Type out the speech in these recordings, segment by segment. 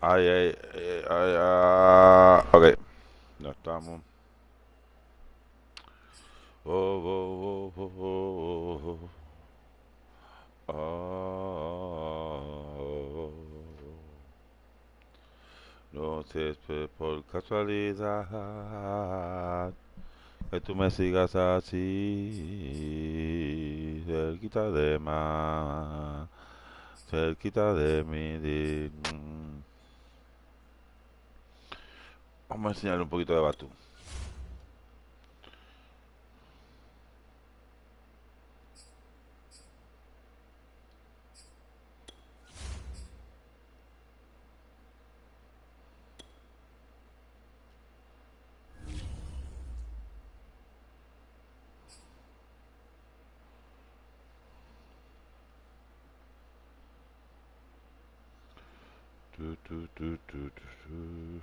Ay, ay, ay, ok, ya estamos. Oh, oh, oh, oh, oh, oh. No sé si es por casualidad que tú me sigas así, cerquita de más, cerquita de mí. Vamos a enseñarle un poquito de Batu. Tu, tu, tu, tu, tu, tu.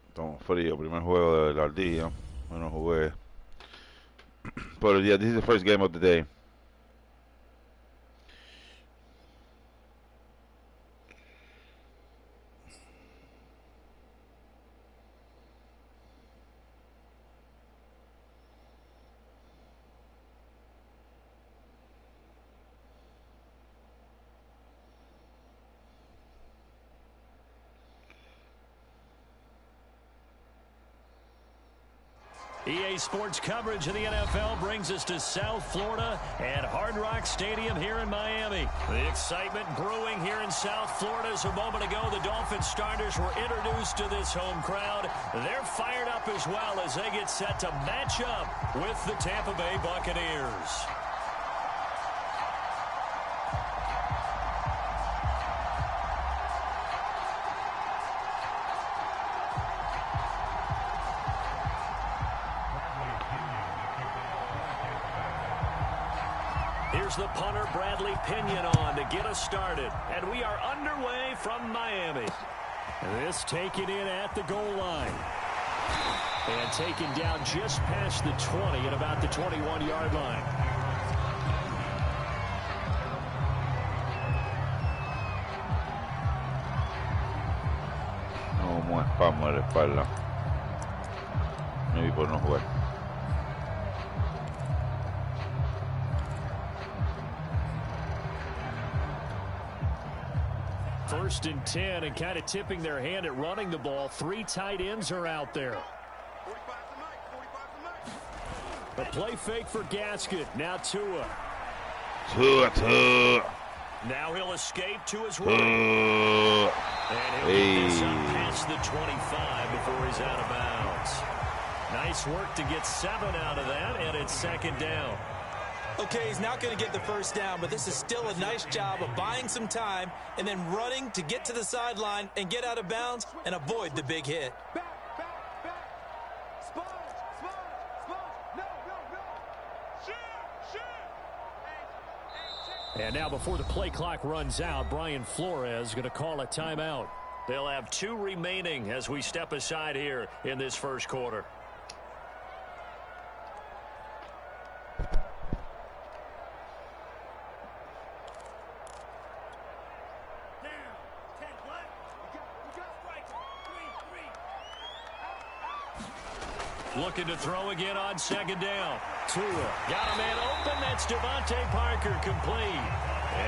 Estamos frío, primer juego del día. Bueno, jugué por el día. This is the first game of the day. EA Sports coverage of the NFL brings us to South Florida at Hard Rock Stadium here in Miami. The excitement brewing here in South Florida as a moment ago the Dolphins starters were introduced to this home crowd. They're fired up as well as they get set to match up with the Tampa Bay Buccaneers. Here's the punter, Bradley Pinion, on to get us started. And we are underway from Miami. This taken in at the goal line. And taken down just past the 20 at about the 21-yard line. No, como espasmo de la espalda. Me vi por no jugar. First and 10, and kind of tipping their hand at running the ball. Three tight ends are out there. A play fake for Gasket. Now Tua. Tua. Now he'll escape to his right. And he'll get this up past the 25 before he's out of bounds. Nice work to get 7 out of that, and it's second down. Okay, he's not going to get the first down, but this is still a nice job of buying some time and then running to get to the sideline and get out of bounds and avoid the big hit. And now before the play clock runs out, Brian Flores is going to call a timeout. They'll have 2 remaining as we step aside here in this first quarter. Looking to throw again on second down. Tua got a man open. That's Devontae Parker complete.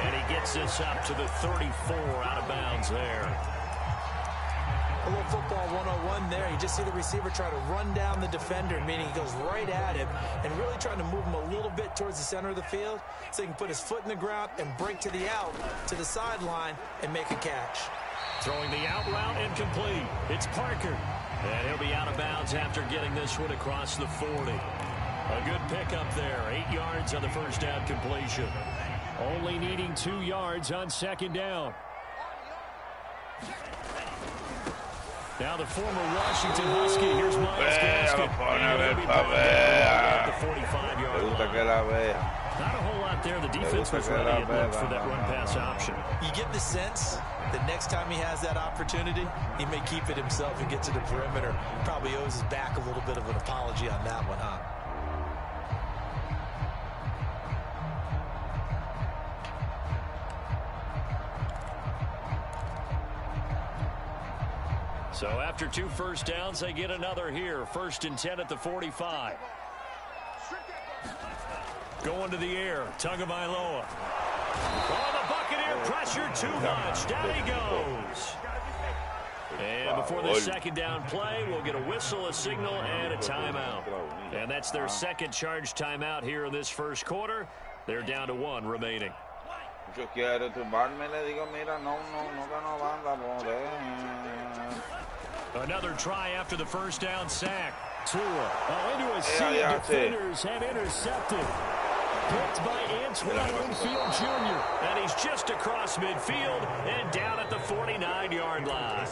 And he gets this up to the 34 out of bounds there. A little football 101 there. You just see the receiver try to run down the defender, meaning he goes right at him and really trying to move him a little bit towards the center of the field so he can put his foot in the ground and break to the out, to the sideline, and make a catch. Throwing the out route incomplete. It's Parker. And he'll be out of bounds after getting this one across the 40. A good pickup there. 8 yards on the first down completion. Only needing 2 yards on second down. Now the former Washington Husky. Here's Myles Gaskin. At the 45-yard line. Not a whole lot there. The defense was ready and looked for that run-pass option. You get the sense that next time he has that opportunity, he may keep it himself and get to the perimeter. Probably owes his back a little bit of an apology on that one, huh? So after 2 first downs, they get another here. 1st and 10 at the 45. Going to the air. Tagovailoa. Oh, the Buccaneer pressure too much. Down he goes. And before the second down play, we'll get a whistle, a signal, and a timeout. And that's their second charge timeout here in this first quarter. They're down to 1 remaining. Another try after the first down sack. Tua into a sea of defenders and intercepted. Picked by Antoine Winfield Jr. And he's just across midfield and down at the 49-yard line.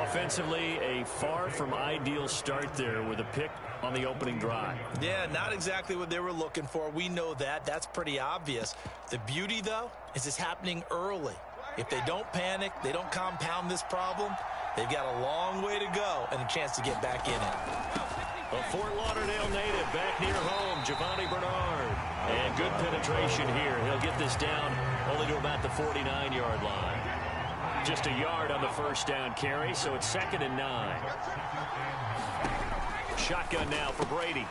Offensively, a far from ideal start there with a pick on the opening drive. Yeah, not exactly what they were looking for. We know that. That's pretty obvious. The beauty, though, is it's happening early. If they don't panic, they don't compound this problem, they've got a long way to go and a chance to get back in it. A Fort Lauderdale native back near home, Giovanni Bernard. And good penetration here. He'll get this down only to about the 49-yard line. Just a yard on the first down carry, so it's 2nd and 9. Shotgun now for Brady.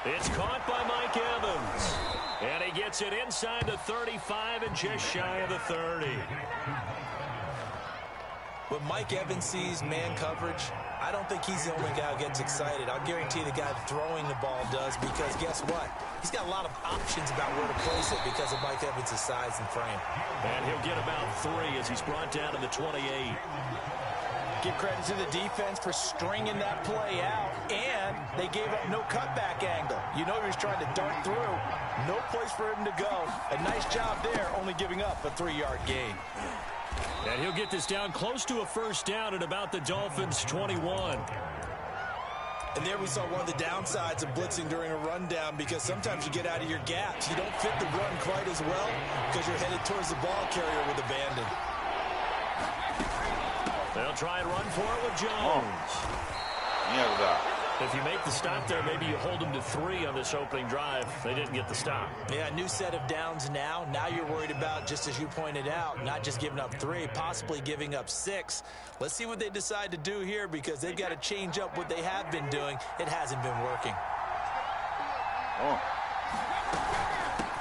It's caught by Mike Evans. And he gets it inside the 35 and just shy of the 30. When Mike Evans sees man coverage, I don't think he's the only guy who gets excited. I'll guarantee the guy throwing the ball does, because guess what? He's got a lot of options about where to place it because of Mike Evans' size and frame. And he'll get about 3 as he's brought down to the 28. Give credit to the defense for stringing that play out, and they gave up no cutback angle. You know he was trying to dart through. No place for him to go. A nice job there, only giving up a 3-yard gain. And he'll get this down close to a first down at about the Dolphins' 21. And there we saw one of the downsides of blitzing during a rundown, because sometimes you get out of your gaps. You don't fit the run quite as well because you're headed towards the ball carrier with abandon. They'll try and run for it with Jones. Yarda. If you make the stop there, maybe you hold them to 3 on this opening drive. They didn't get the stop. Yeah, new set of downs now. Now you're worried about, just as you pointed out, not just giving up 3, possibly giving up 6. Let's see what they decide to do here, because they've got to change up what they have been doing. It hasn't been working.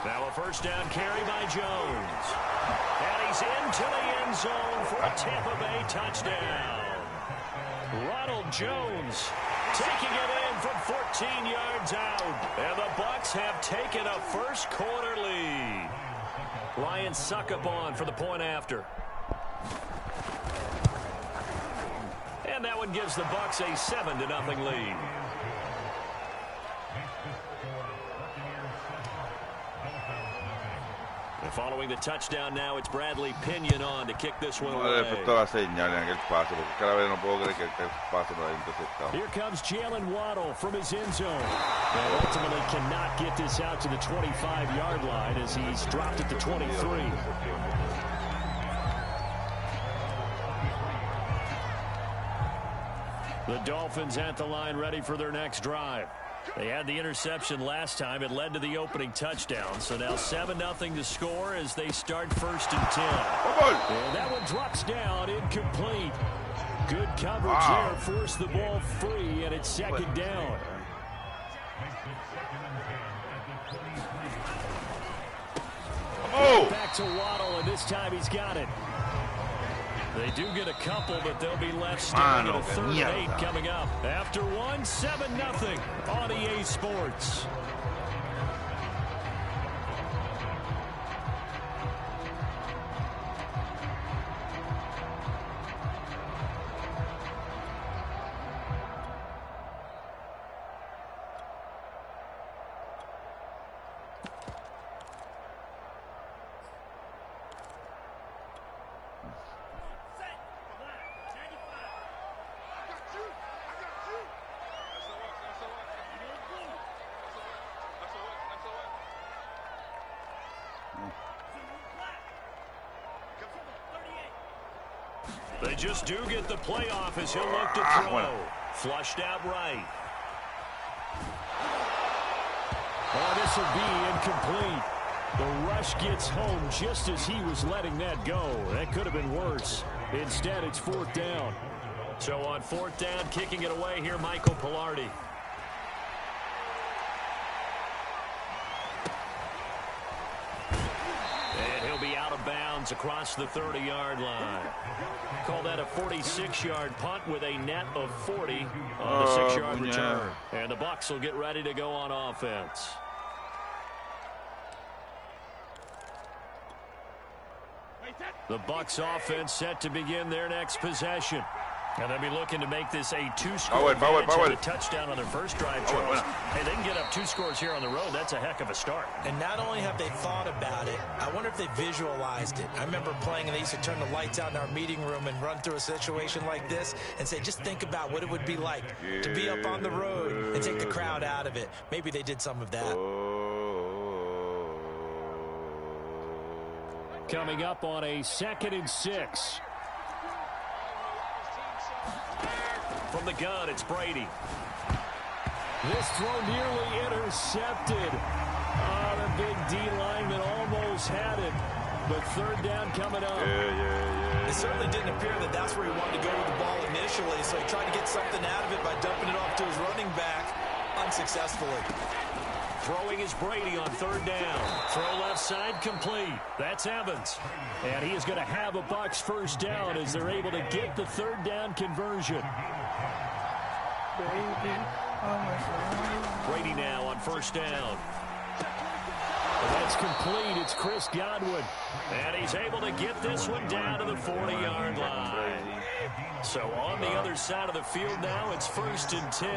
Now a first down carry by Jones. And he's into the end zone for a Tampa Bay touchdown. Ronald Jones taking it in from 14 yards out. And the Bucs have taken a first quarter lead. Ryan Succop for the point after. And that one gives the Bucs a 7-0 lead. And following the touchdown now, it's Bradley Pinion on to kick this one away. Here comes Jalen Waddle from his end zone. And ultimately cannot get this out to the 25-yard line as he's dropped at the 23. The Dolphins at the line, ready for their next drive. They had the interception last time. It led to the opening touchdown. So now 7-0 to score as they start 1st and 10. And that one drops down, incomplete. Good coverage there, forced the ball free, and it's 2nd down. Back to Waddle, and this time he's got it. They do get a couple, but they'll be left staring at a 3rd and 8 coming up. After one, 7-0 on EA Sports. They just do get the playoff as he'll look to throw. Flushed out right. Oh, this will be incomplete. The rush gets home just as he was letting that go. That could have been worse. Instead, it's 4th down. So on 4th down, kicking it away here, Michael Pilardi. And he'll be out of bounds across the 30-yard line. Call that a 46-yard punt with a net of 40 on the 6-yard return. And the Bucs will get ready to go on offense. The Bucs offense set to begin their next possession. And they'll be looking to make this a 2-score advantage with a touchdown on their first drive, Charles. Hey, they can get up 2 scores here on the road. That's a heck of a start. And not only have they thought about it, I wonder if they visualized it. I remember playing, and they used to turn the lights out in our meeting room and run through a situation like this and say, just think about what it would be like to be up on the road and take the crowd out of it. Maybe they did some of that. Coming up on a 2nd and 6. From the gun, it's Brady. This throw nearly intercepted. Oh, the big D lineman almost had it. But 3rd down coming up. It certainly didn't appear that that's where he wanted to go with the ball initially, so he tried to get something out of it by dumping it off to his running back unsuccessfully. Throwing is Brady on 3rd down. Throw left side complete. That's Evans. And he is going to have a Bucs 1st down as they're able to get the 3rd down conversion. Brady now on 1st down. And that's complete. It's Chris Godwin. And he's able to get this one down to the 40-yard line. So on the other side of the field now, it's 1st and 10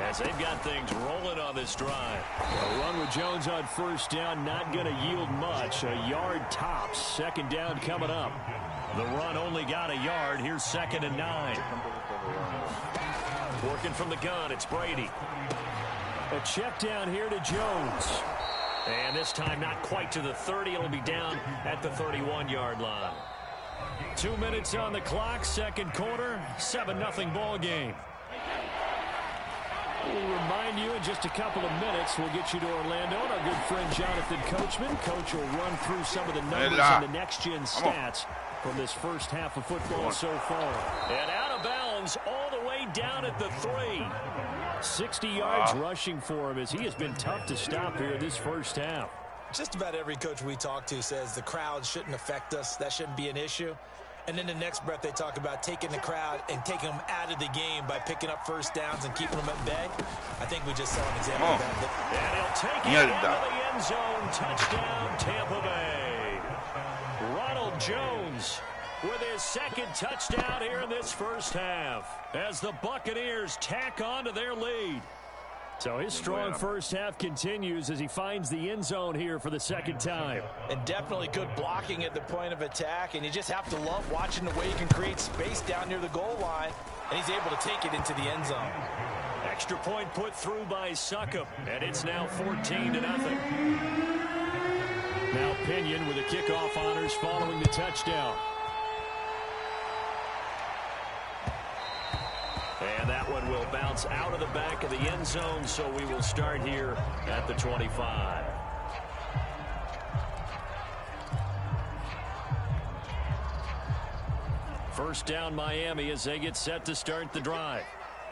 as they've got things rolling on this drive. A run with Jones on 1st down, not going to yield much. A yard tops. 2nd down coming up. The run only got a yard. Here's 2nd and 9. Working from the gun, it's Brady. A check down here to Jones. And this time not quite to the 30. It'll be down at the 31-yard line. 2 minutes on the clock, 2nd quarter, 7-0 ball game. We'll remind you in just a couple of minutes, we'll get you to Orlando and our good friend Jonathan Coachman. Coach will run through some of the numbers and the next-gen stats from this first half of football so far. And out of bounds all the way down at the 3. 60 yards rushing for him as he has been tough to stop here this first half. Just about every coach we talk to says the crowd shouldn't affect us. That shouldn't be an issue. And then the next breath they talk about taking the crowd and taking them out of the game by picking up 1st downs and keeping them at bay. I think we just saw an example of that. And he'll take it into the end zone. Touchdown, Tampa Bay. Ronald Jones with his 2nd touchdown here in this first half as the Buccaneers tack on to their lead. So his strong first half continues as he finds the end zone here for the 2nd time. And definitely good blocking at the point of attack, and you just have to love watching the way he can create space down near the goal line, and he's able to take it into the end zone. Extra point put through by Succop, and it's now 14-0. Now Pinion with the kickoff honors following the touchdown. And that one will bounce out of the back of the end zone, so we will start here at the 25. First down Miami as they get set to start the drive.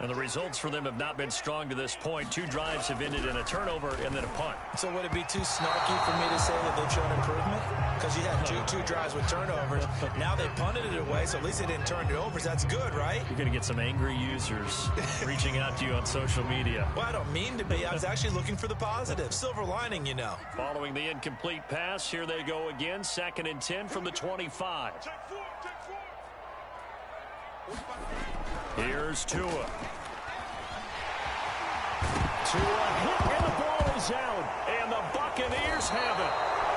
And the results for them have not been strong to this point. 2 drives have ended in a turnover and then a punt. So would it be too snarky for me to say that they've shown improvement? Because you had two drives with turnovers. Now they punted it away, so at least they didn't turn it over. So that's good, right? You're going to get some angry users reaching out to you on social media. Well, I don't mean to be. I was actually looking for the positive. Silver lining, you know. Following the incomplete pass, here they go again. 2nd and 10 from the 25. Here's Tua. Tua hit, and the ball is out. And the Buccaneers have it.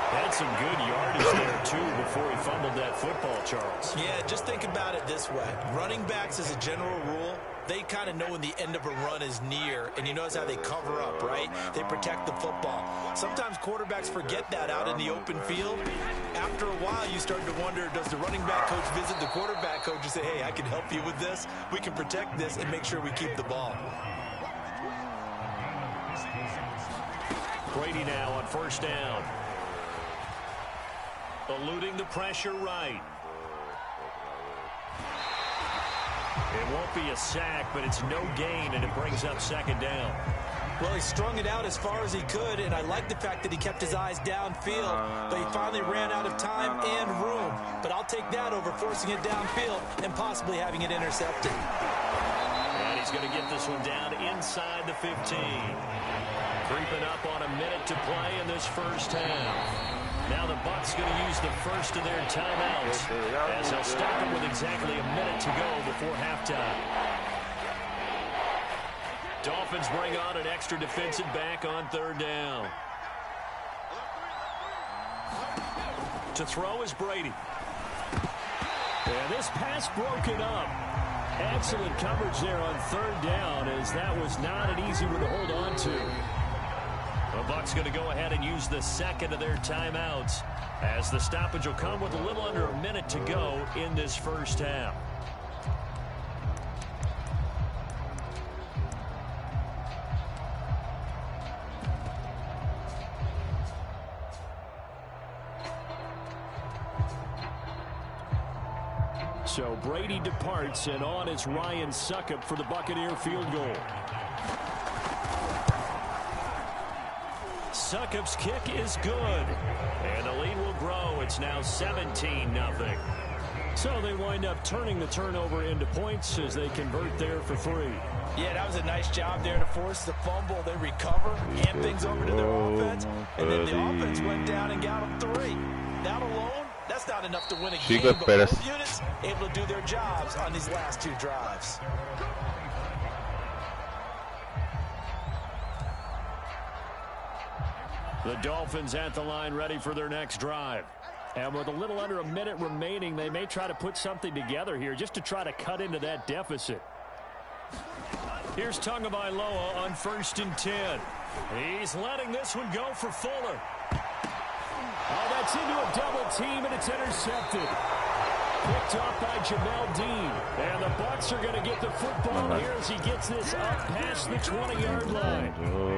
Had some good yardage there, too, before he fumbled that football, Charles. Yeah, just think about it this way. Running backs, as a general rule, they kind of know when the end of a run is near, and you notice how they cover up, right? They protect the football. Sometimes quarterbacks forget that out in the open field. After a while, you start to wonder, does the running back coach visit the quarterback coach and say, hey, I can help you with this, we can protect this, and make sure we keep the ball. Brady now on 1st down. Eluding the pressure right. It won't be a sack, but it's no gain, and it brings up 2nd down. Well, he strung it out as far as he could, and I like the fact that he kept his eyes downfield, but he finally ran out of time and room. But I'll take that over forcing it downfield and possibly having it intercepted. And he's going to get this one down inside the 15. Creeping up on a minute to play in this first half. Now the Bucs going to use the first of their timeouts as they'll stop it with exactly a minute to go before halftime. Dolphins bring on an extra defensive back on 3rd down. To throw is Brady. And this pass broken up. Excellent coverage there on 3rd down, as that was not an easy one to hold on to. The Bucs going to go ahead and use the 2nd of their timeouts, as the stoppage will come with a little under a minute to go in this first half. So Brady departs, and on is Ryan Succop for the Buccaneer field goal. Succop's kick is good, and the lead will grow. It's now 17-0. So they wind up turning the turnover into points as they convert there for 3. Yeah, that was a nice job there to force the fumble. They recover, hand things over to their offense, and then the offense went down and got them 3. That alone, that's not enough to win a game, but both units able to do their jobs on these last 2 drives. The Dolphins at the line, ready for their next drive. And with a little under a minute remaining, they may try to put something together here just to try to cut into that deficit. Here's Tagovailoa on 1st and 10. He's letting this one go for Fuller. Oh, that's into a double team, and it's intercepted. Picked off by Jamel Dean. And the Bucs are going to get the football here as he gets this up past the 20-yard line.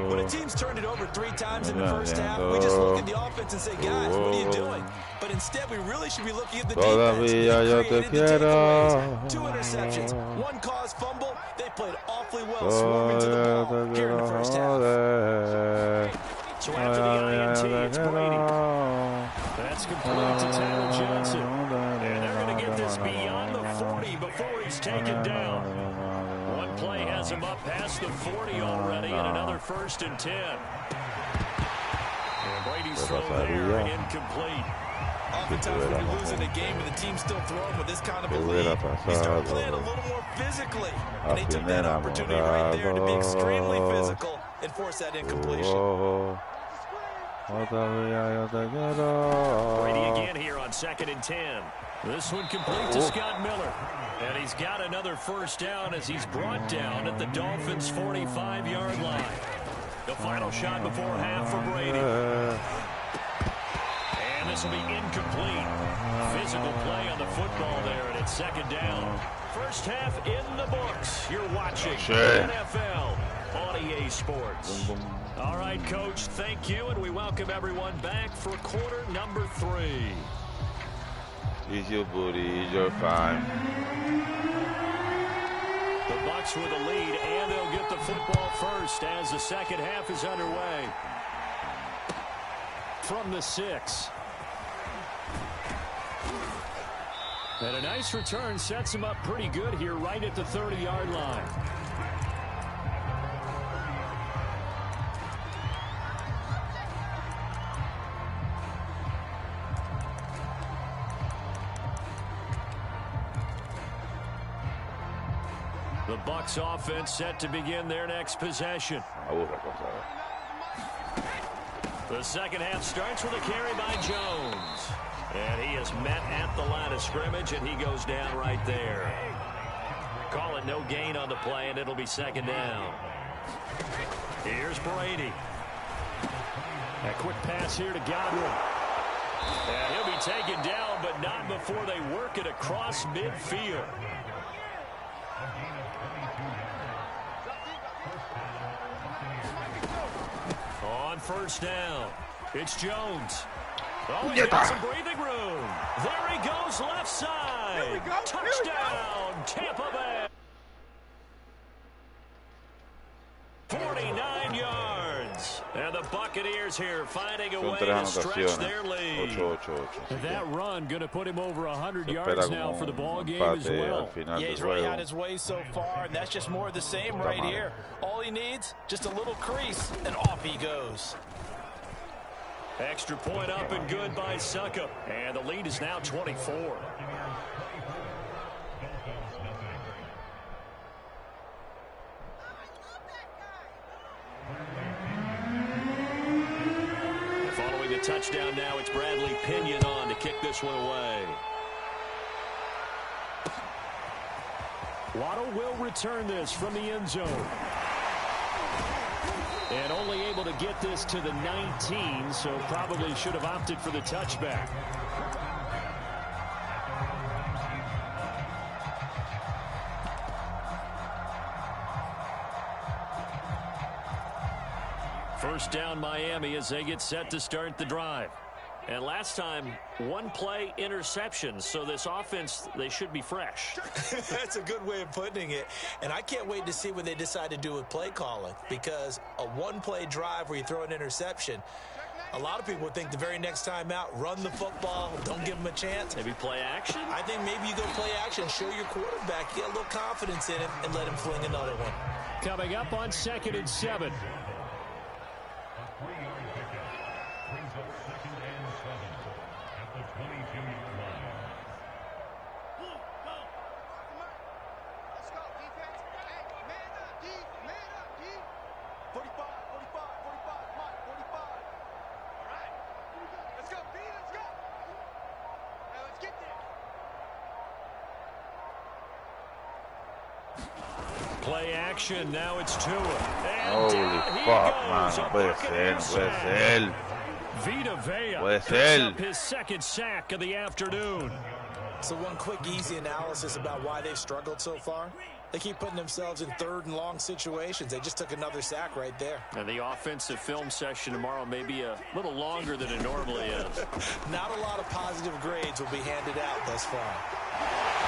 When a team's turned it over 3 times in the first half, we just look at the offense and say, guys, what are you doing? But instead, we really should be looking at the defense. They created the takeaways. 2 interceptions, 1 caused fumble. They played awfully well swarming to the ball here in the first half. So after the INT, it's Brady. That's complete to Tyler Johnson. And they're going to get this beyond the 40 before he's taken down. One play has him up past the 40 already, and another 1st and 10. And Brady's throw there incomplete. Oftentimes when you're losing a game and the team's still throwing with this kind of a lead, you start playing a little more physically. And they took that opportunity right there to be extremely physical and force that incompletion. Brady again here on 2nd and 10. This one complete to Scott Miller. And he's got another 1st down as he's brought down at the Dolphins' 45-yard line. The final shot before half for Brady. And this will be incomplete. Physical play on the football there, and it's 2nd down. First half in the books. You're watching NFL on EA Sports. All right, Coach, thank you, and we welcome everyone back for quarter number 3. Ease your booty, ease your fine. The Bucs with a lead, and they'll get the football first as the second half is underway. From the 6. And a nice return sets him up pretty good here right at the 30-yard line. The Bucs offense set to begin their next possession. The second half starts with a carry by Jones. And he is met at the line of scrimmage, and he goes down right there. Call it no gain on the play, and it'll be second down. Here's Brady. A quick pass here to Godwin. And he'll be taken down, but not before they work it across midfield. On first down, it's Jones. Oh, he got some breathing room. There he goes, left side. Touchdown, Tampa Bay. 49 yards. And the Buccaneers here finding a way to stretch their lead. 8-8. That run going to put him over 100 yards now for the ball game as well. Yeah, he's really had his way so far, and that's just more of the same right here. All he needs, just a little crease, and off he goes. Extra point up and good by Suckup. And the lead is now 24. Following the touchdown now, it's Bradley Pinion on to kick this one away. Waddle will return this from the end zone. And only able to get this to the 19, so probably should have opted for the touchback. First down Miami as they get set to start the drive. And last time, one play interception, so this offense, they should be fresh. That's a good way of putting it. And I can't wait to see what they decide to do with play calling, because a one-play drive where you throw an interception, a lot of people would think the very next time out, run the football, don't give them a chance. Maybe play action? I think maybe you go play action, show your quarterback, get a little confidence in him, and let him fling another one. Coming up on 2nd and 7. Play action, now it's Tua. And holy fuck, man, no puede ser. Vita Vea picks up his second sack of the afternoon. So one quick, easy analysis about why they've struggled so far. They keep putting themselves in 3rd and long situations. They just took another sack right there. And the offensive film session tomorrow may be a little longer than it normally is. Not a lot of positive grades will be handed out thus far.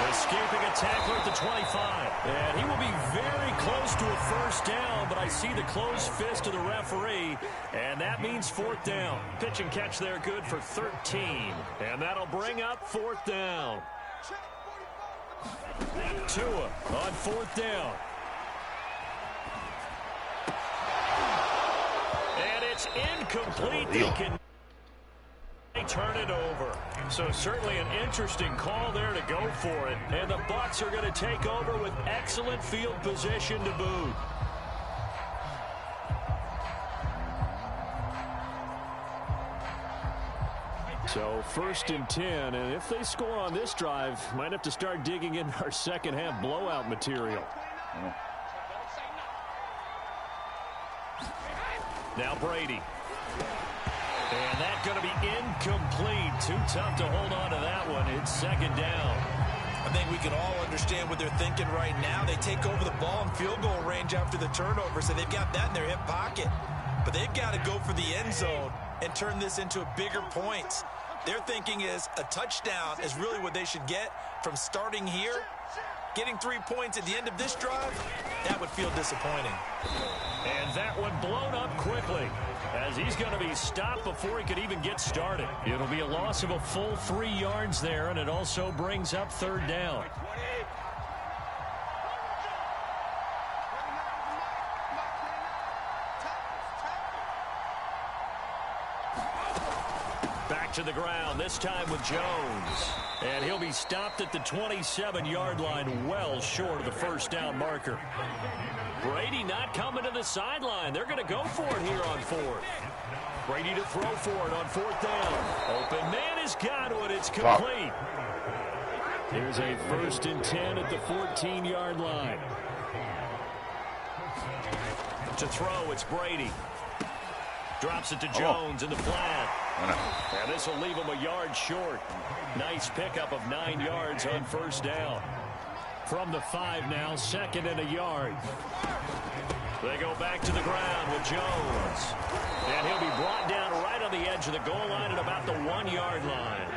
Escaping a tackler at the 25. And he will be very close to a first down, but I see the closed fist of the referee, and that means 4th down. Pitch and catch there good for 13. And that'll bring up 4th down. Tua on 4th down. And it's incomplete. They turn it over. So certainly an interesting call there to go for it. And the Bucs are going to take over with excellent field position to boot. So 1st and 10, and if they score on this drive, might have to start digging in our second half blowout material. Now Brady. And that's going to be incomplete. Too tough to hold on to that one. It's 2nd down. I think we can all understand what they're thinking right now. They take over the ball in field goal range after the turnover, so they've got that in their hip pocket. But they've got to go for the end zone and turn this into bigger points. Their thinking is a touchdown is really what they should get from starting here Getting 3 points at the end of this drive, that would feel disappointing. And that one blown up quickly, as he's going to be stopped before he could even get started. It'll be a loss of a full 3 yards there, and it also brings up 3rd down. Back to the ground, this time with Jones. And he'll be stopped at the 27-yard line, well short of the 1st down marker. Brady not coming to the sideline. They're going to go for it here on 4th. Brady to throw for it on 4th down. Open man has got it. It's complete. Here's a 1st and 10 at the 14-yard line. To throw, it's Brady. Drops it to Jones in the flat. And this will leave him a yard short. Nice pickup of 9 yards on 1st down. From the 5 now, 2nd and a yard. They go back to the ground with Jones. And he'll be brought down right on the edge of the goal line at about the 1-yard line.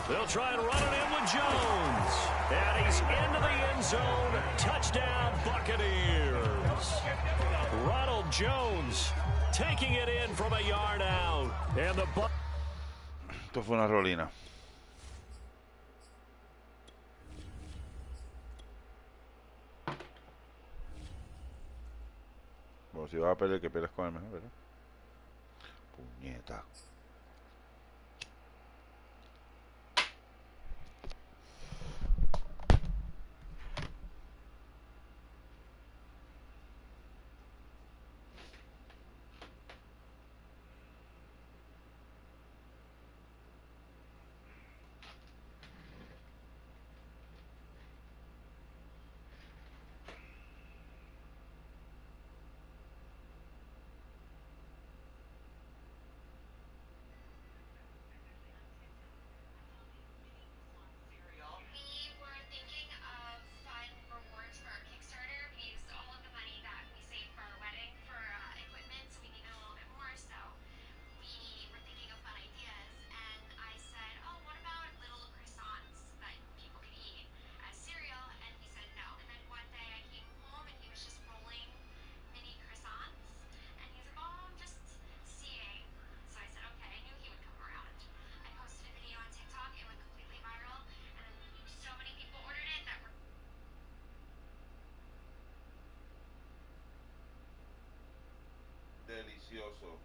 They'll try and run it in with Jones. And he's into the end zone. Touchdown, Buccaneers. Ronald Jones taking it in from a yard out. And the Esto fue una rolina. Bueno, si vas a pelear, que peleas con el mejor, ¿verdad? Puñeta. Delicioso.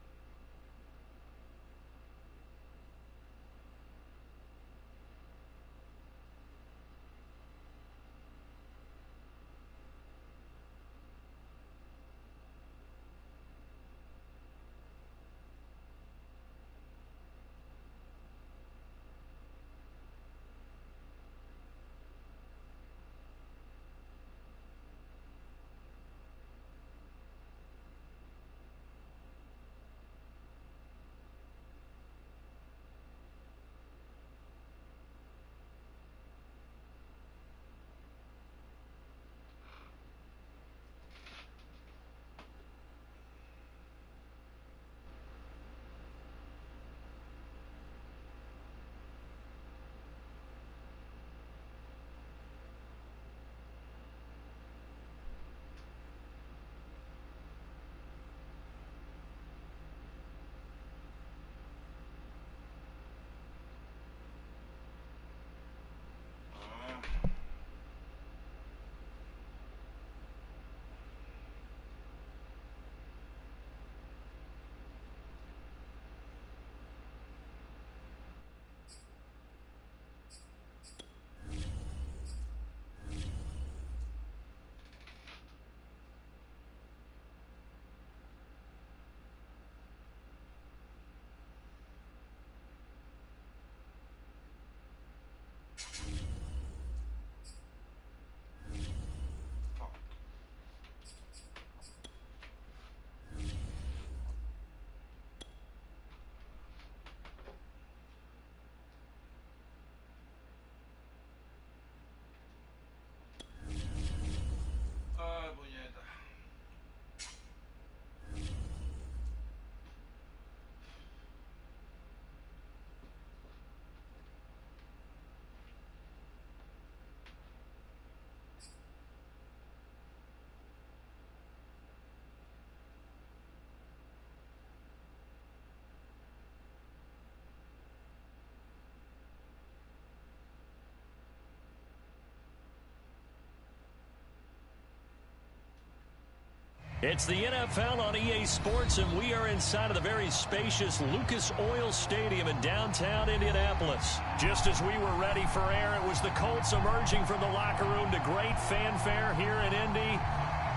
It's the NFL on EA Sports, and we are inside of the very spacious Lucas Oil Stadium in downtown Indianapolis. Just as we were ready for air, it was the Colts emerging from the locker room to great fanfare here in Indy.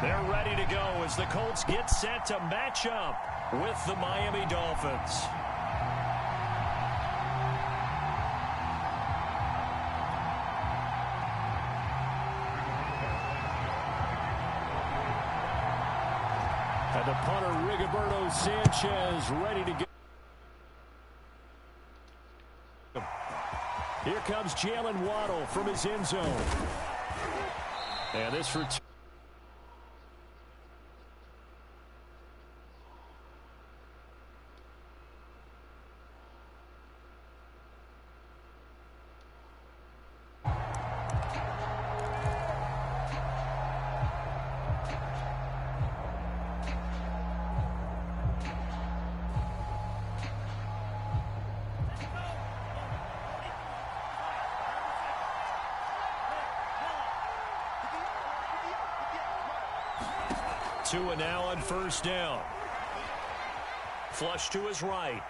They're ready to go as the Colts get set to match up with the Miami Dolphins. And the punter, Rigoberto Sanchez, ready to go. Here comes Jalen Waddle from his end zone. And this for two. Tua now on first down. Flush to his right.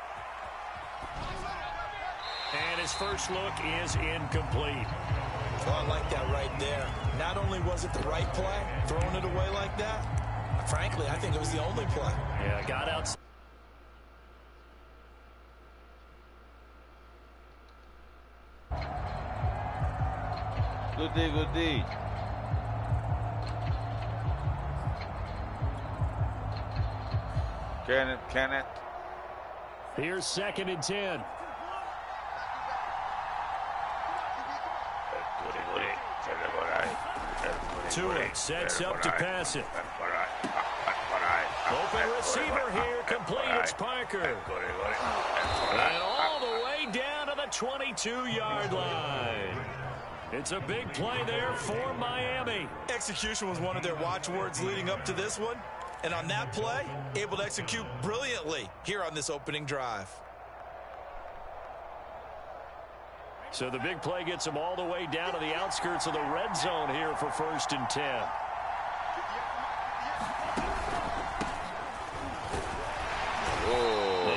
And his first look is incomplete. Well, I like that right there. Not only was it the right play, throwing it away like that, frankly, I think it was the only play. Yeah, got out. Good D, good D. Kenneth. Here's 2nd and 10. Tua sets up to pass it. Open receiver here, complete. It's Parker. And all the way down to the 22-yard line. It's a big play there for Miami. Execution was one of their watchwords leading up to this one. And on that play, able to execute brilliantly here on this opening drive. So the big play gets them all the way down to the outskirts of the red zone here for 1st and 10.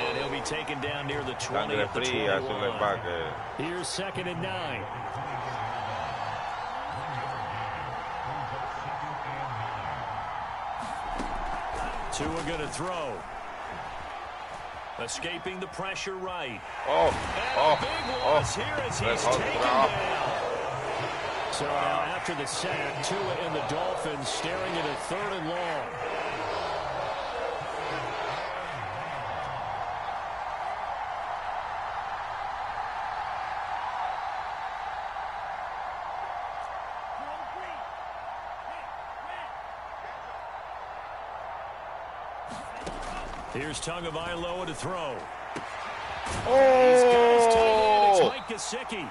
And he'll be taken down near the 20 at the 21. Here's 2nd and 9. Tua going to throw. Escaping the pressure right. Big loss here as he's taken down. So now after the sack, Tua and the Dolphins staring at a 3rd and long. Here's Tagovailoa to throw. He's got his tight end. It's Mike Gesicki.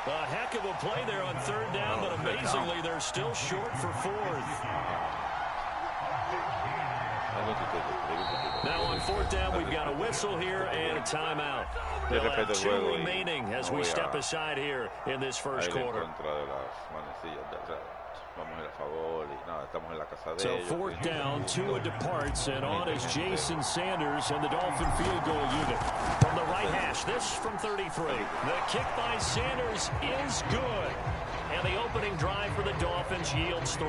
A heck of a play there on 3rd down, but amazingly, they're still short for 4th. Now on 4th down, we've got a whistle here and a timeout. They'll have 2 remaining as we step aside here in this first quarter. So 4th down, Tua departs, and on is Jason Sanders and the Dolphin field goal unit. From the right hash, this from 33. The kick by Sanders is good. And the opening drive for the Dolphins yields 3.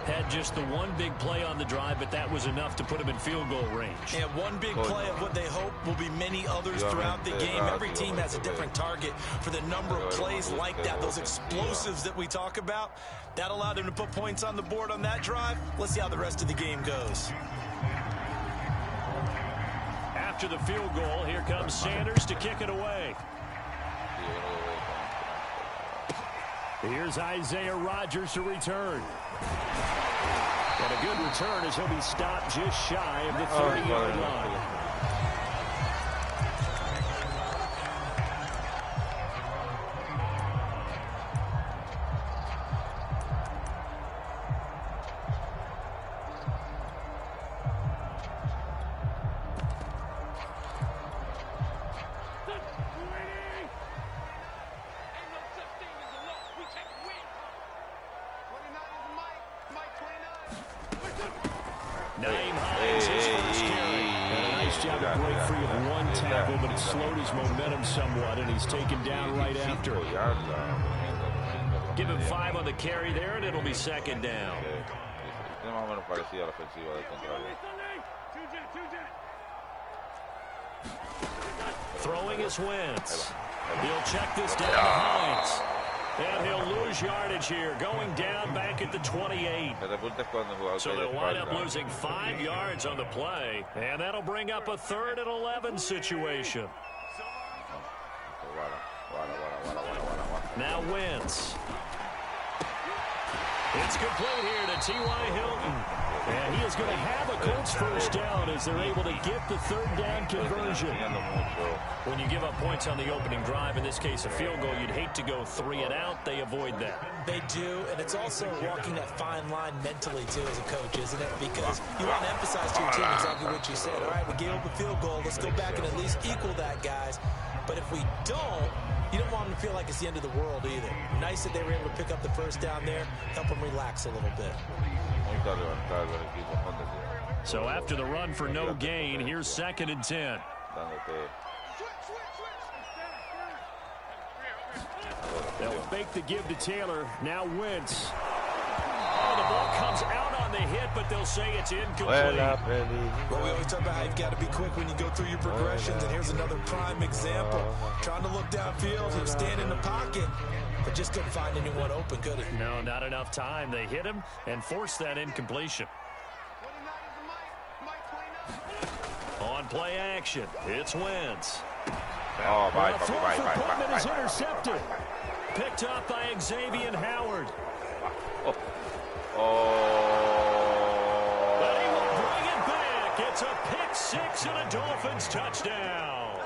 Had just the one big play on the drive, but that was enough to put him in field goal range. And one big play of what they hope will be many others throughout the game. Every team has a different target for the number of plays like that, those explosives that we talk about. That allowed him to put points on the board on that drive. Let's see how the rest of the game goes. After the field goal, here comes Sanders to kick it away. Here's Isaiah Rodgers to return. And a good return as he'll be stopped just shy of the 30-yard line. Naeem Hines, his first carry. And a nice job to break free of one tackle, but it slowed his momentum somewhat, and he's taken down right after. Give him 5 on the carry there, and it'll be second down. Throwing is Wentz. He'll check this down to Hines. And he'll lose yardage here, going down back at the 28. So they'll wind up losing 5 yards on the play, and that'll bring up a 3rd and 11 situation. Now Wentz. It's complete here to T.Y. Hilton. And he is going to have a Colts first down as they're able to get the 3rd down conversion. When you give up points on the opening drive, in this case a field goal, you'd hate to go 3 and out. They avoid that. They do, and it's also walking that fine line mentally, too, as a coach, isn't it? Because you want to emphasize to your team exactly what you said. All right, we gave up a field goal. Let's go back and at least equal that, guys. But if we don't, you don't want them to feel like it's the end of the world either. Nice that they were able to pick up the first down there, help them relax a little bit. So after the run for no gain, here's 2nd and 10. They'll fake the give to Taylor. Now Wentz. Oh, the ball comes out on the hit, but they'll say it's incomplete. Well, we always talk about how you've got to be quick when you go through your progressions, and here's another prime example. Trying to look downfield, he'll stand in the pocket, but just couldn't find anyone open, could he? No, not enough time. They hit him and forced that incompletion. On play action, it's Wentz. Oh, bye. Is intercepted. Picked up by Xavier Howard. But he will bring it back. It's a pick 6 and a Dolphins touchdown.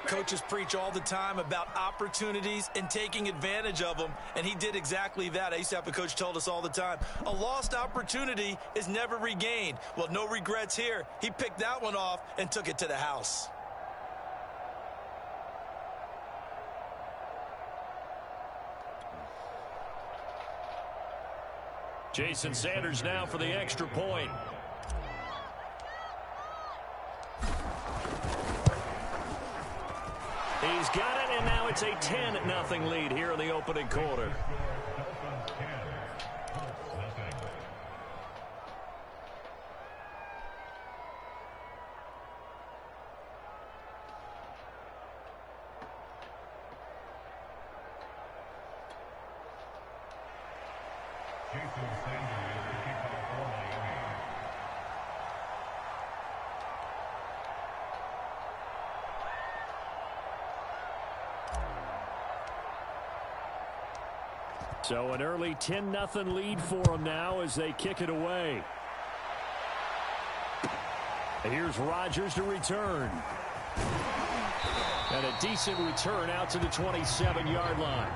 Coaches preach all the time about opportunities and taking advantage of them, and he did exactly that. I used to have a coach told us all the time, a lost opportunity is never regained. Well, no regrets here. He picked that one off and took it to the house. Jason Sanders now for the extra point. He's got it, and now it's a 10-0 lead here in the opening quarter. So an early 10-0 lead for them now as they kick it away. And here's Rodgers to return. And a decent return out to the 27-yard line.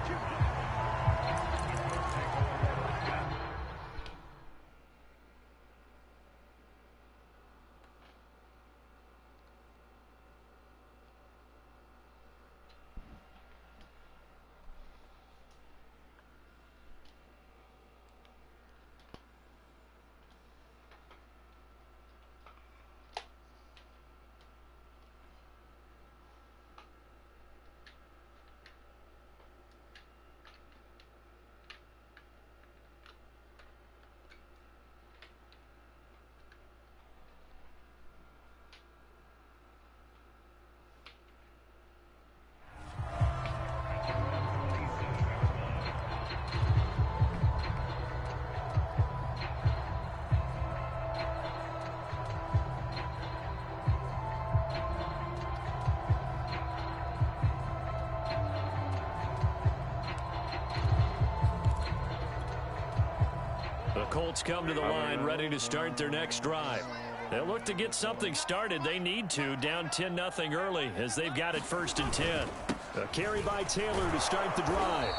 The Colts come to the line ready to start their next drive. They'll look to get something started. They need to, down 10-0 early as they've got it 1st and 10. A carry by Taylor to start the drive.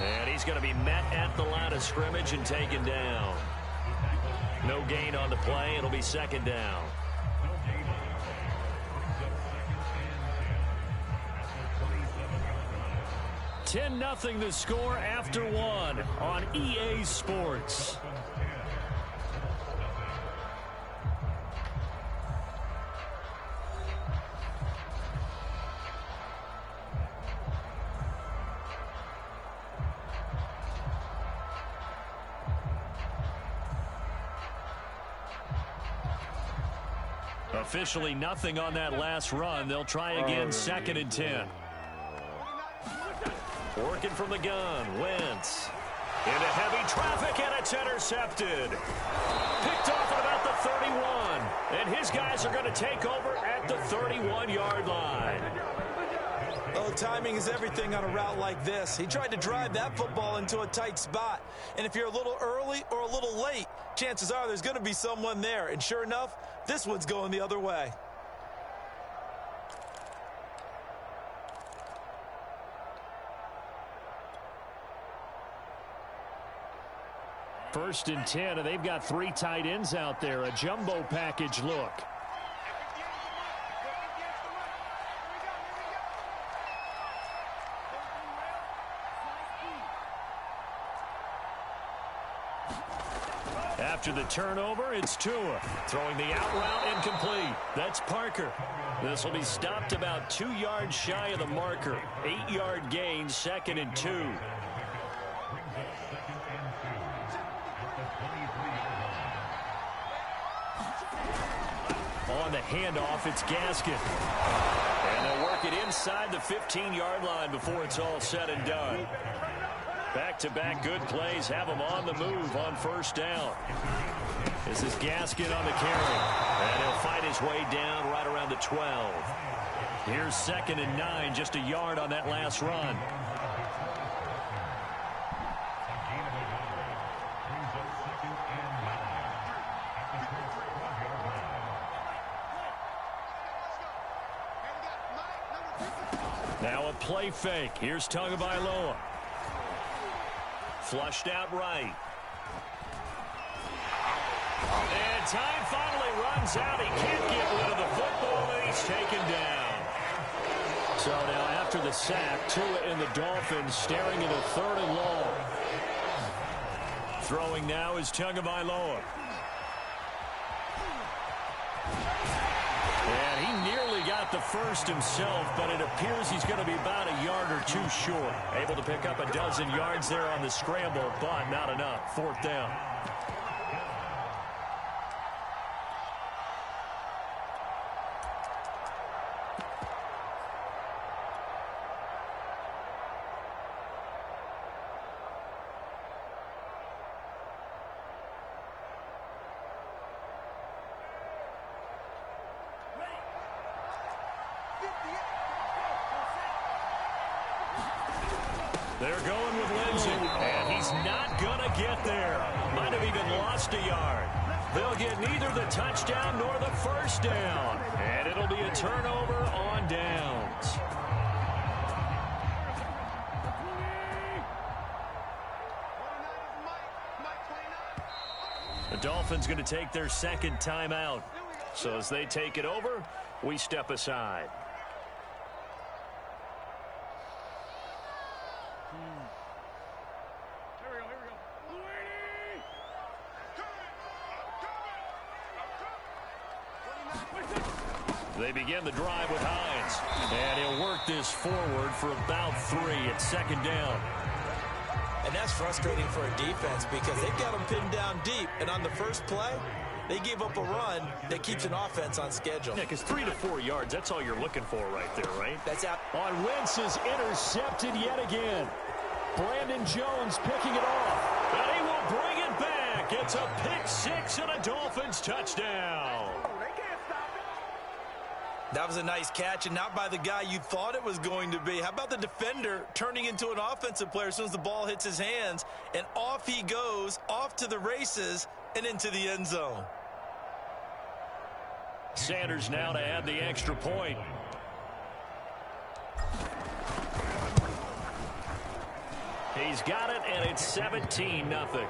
And he's going to be met at the line of scrimmage and taken down. No gain on the play. It'll be 2nd down. $10-0 the score after 1 on EA Sports. Officially nothing on that last run. They'll try again, 2nd and 10. Working from the gun, Wentz. Into heavy traffic, and it's intercepted. Picked off at about the 31. And his guys are going to take over at the 31-yard line. Oh, timing is everything on a route like this. He tried to drive that football into a tight spot. And if you're a little early or a little late, chances are there's going to be someone there. And sure enough, this one's going the other way. First and 10, and they've got 3 tight ends out there. A jumbo package look. After the turnover, it's Tua. Throwing the out route incomplete. That's Parker. This will be stopped about 2 yards shy of the marker. 8-yard gain, 2nd and 2. On the handoff, it's Gaskin. And they'll work it inside the 15-yard line before it's all said and done. Back-to-back good plays have him on the move on 1st down. This is Gaskin on the carry. And he'll fight his way down right around the 12. Here's 2nd and 9, just a yard on that last run. Now a play fake. Here's Tagovailoa. Flushed out right. And time finally runs out. He can't get rid of the football, and he's taken down. So now after the sack, Tua and the Dolphins staring at a 3rd and long. Throwing now is Tagovailoa. And he nearly got the first himself, but it appears he's going to be about a yard or 2 short. Able to pick up a dozen yards there on the scramble, but not enough. 4th down. They're going with Lindsay, and he's not going to get there. Might have even lost a yard. They'll get neither the touchdown nor the 1st down, and it'll be a turnover on downs. The Dolphins going to take their 2nd timeout. So as they take it over, we step aside. They begin the drive with Hines. And he'll work this forward for about 3 at 2nd down. And that's frustrating for a defense because they've got them pinned down deep. And on the first play, they gave up a run that keeps an offense on schedule. Yeah, because 3 to 4 yards, that's all you're looking for right there, right? That's out. On Wentz is intercepted yet again. Brandon Jones picking it off. And he will bring it back. It's a pick 6 and a Dolphins touchdown. That was a nice catch, and not by the guy you thought it was going to be. How about the defender turning into an offensive player as soon as the ball hits his hands, and off he goes, off to the races, and into the end zone. Sanders now to add the extra point. He's got it, and it's 17-0.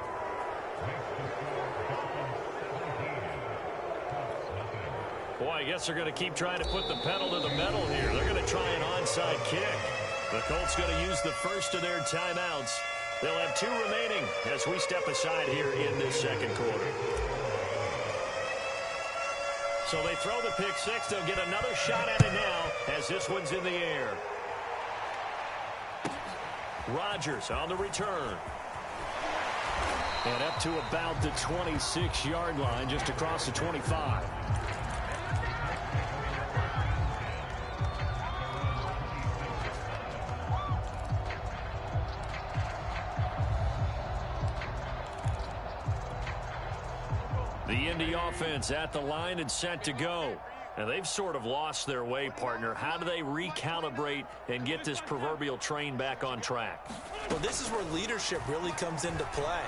Boy, I guess they're going to keep trying to put the pedal to the metal here. They're going to try an onside kick. The Colts going to use the first of their timeouts. They'll have 2 remaining as we step aside here in this 2nd quarter. So they throw the pick 6. They'll get another shot at it now as this one's in the air. Rodgers on the return. And up to about the 26-yard line, just across the 25. The Indy offense at the line and set to go. And they've sort of lost their way, partner. How do they recalibrate and get this proverbial train back on track? Well, this is where leadership really comes into play.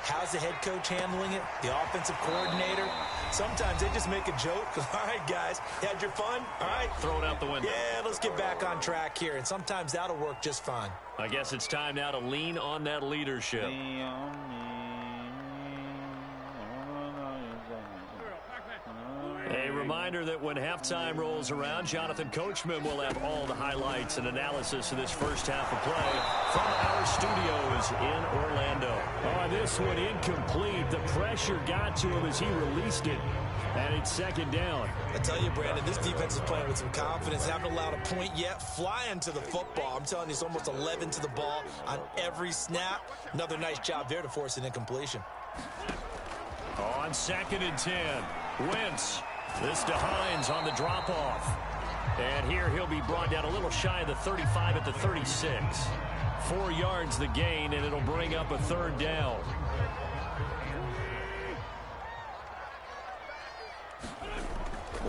How's the head coach handling it? The offensive coordinator? Sometimes they just make a joke. All right, guys, you had your fun? All right. Throw it out the window. Yeah, let's get back on track here. And sometimes that'll work just fine. I guess it's time now to lean on that leadership. A reminder that when halftime rolls around, Jonathan Coachman will have all the highlights and analysis of this first half of play from our studios in Orlando. Oh, this one incomplete. The pressure got to him as he released it. And it's second down. I tell you, Brandon, this defense is playing with some confidence. Haven't allowed a point yet. Flying to the football. I'm telling you, it's almost 11 to the ball on every snap. Another nice job there to force an incompletion. On 2nd and 10, Wentz. This to Hines on the drop-off. And here he'll be brought down a little shy of the 35 at the 36. 4 yards the gain, and it'll bring up a 3rd down.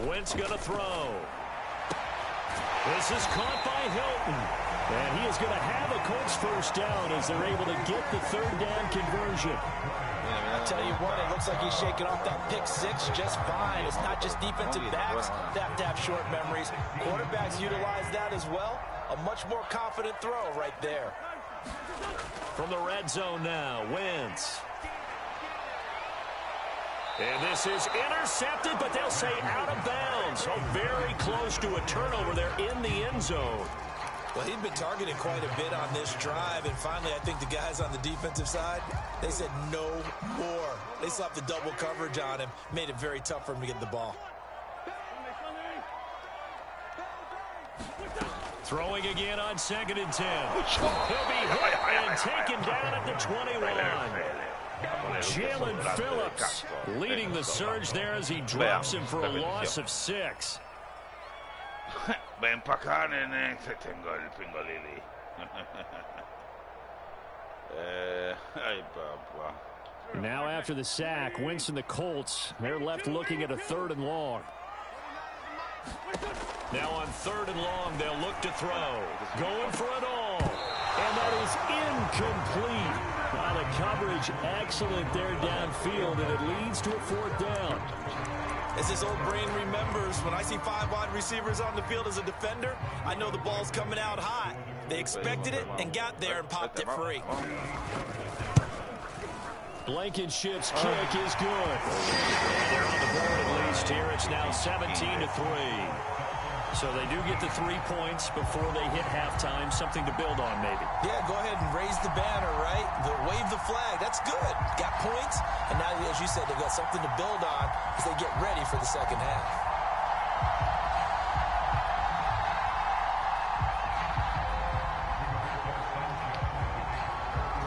Wentz going to throw. This is caught by Hilton. And he is going to have a Colts first down as they're able to get the 3rd down conversion. I'll tell you what, it looks like he's shaking off that pick 6 just fine. It's not just defensive backs that have to have short memories. Quarterbacks utilize that as well. A much more confident throw right there. From the red zone now, Wentz. And this is intercepted, but they'll say out of bounds. So very close to a turnover there in the end zone. Well, he'd been targeted quite a bit on this drive, and finally I think the guys on the defensive side, they said no more. They slapped the double coverage on him, made it very tough for him to get the ball. Throwing again on 2nd and 10. He'll be hit and taken down at the 21. Jalen Phillips leading the surge there as he drops him for a loss of 6. Ven pa' acá, nene, te tengo el pingolili. Ay, papá. Now after the sack, Wentz and the Colts, they're left looking at a 3rd and long. Now on 3rd and long, they'll look to throw. Going for it all. And that is incomplete. Wow, the coverage excellent there downfield, and it leads to a 4th down. As this old brain remembers, when I see 5 wide receivers on the field as a defender, I know the ball's coming out hot. They expected it and got there and popped it free. Blankenship's kick is good. They're on the board at least here. It's now 17-3. So they do get the 3 points before they hit halftime. Something to build on, maybe. Yeah, go ahead and raise the banner, right? Wave the flag. That's good. Got points. And now, as you said, they've got something to build on as they get ready for the second half.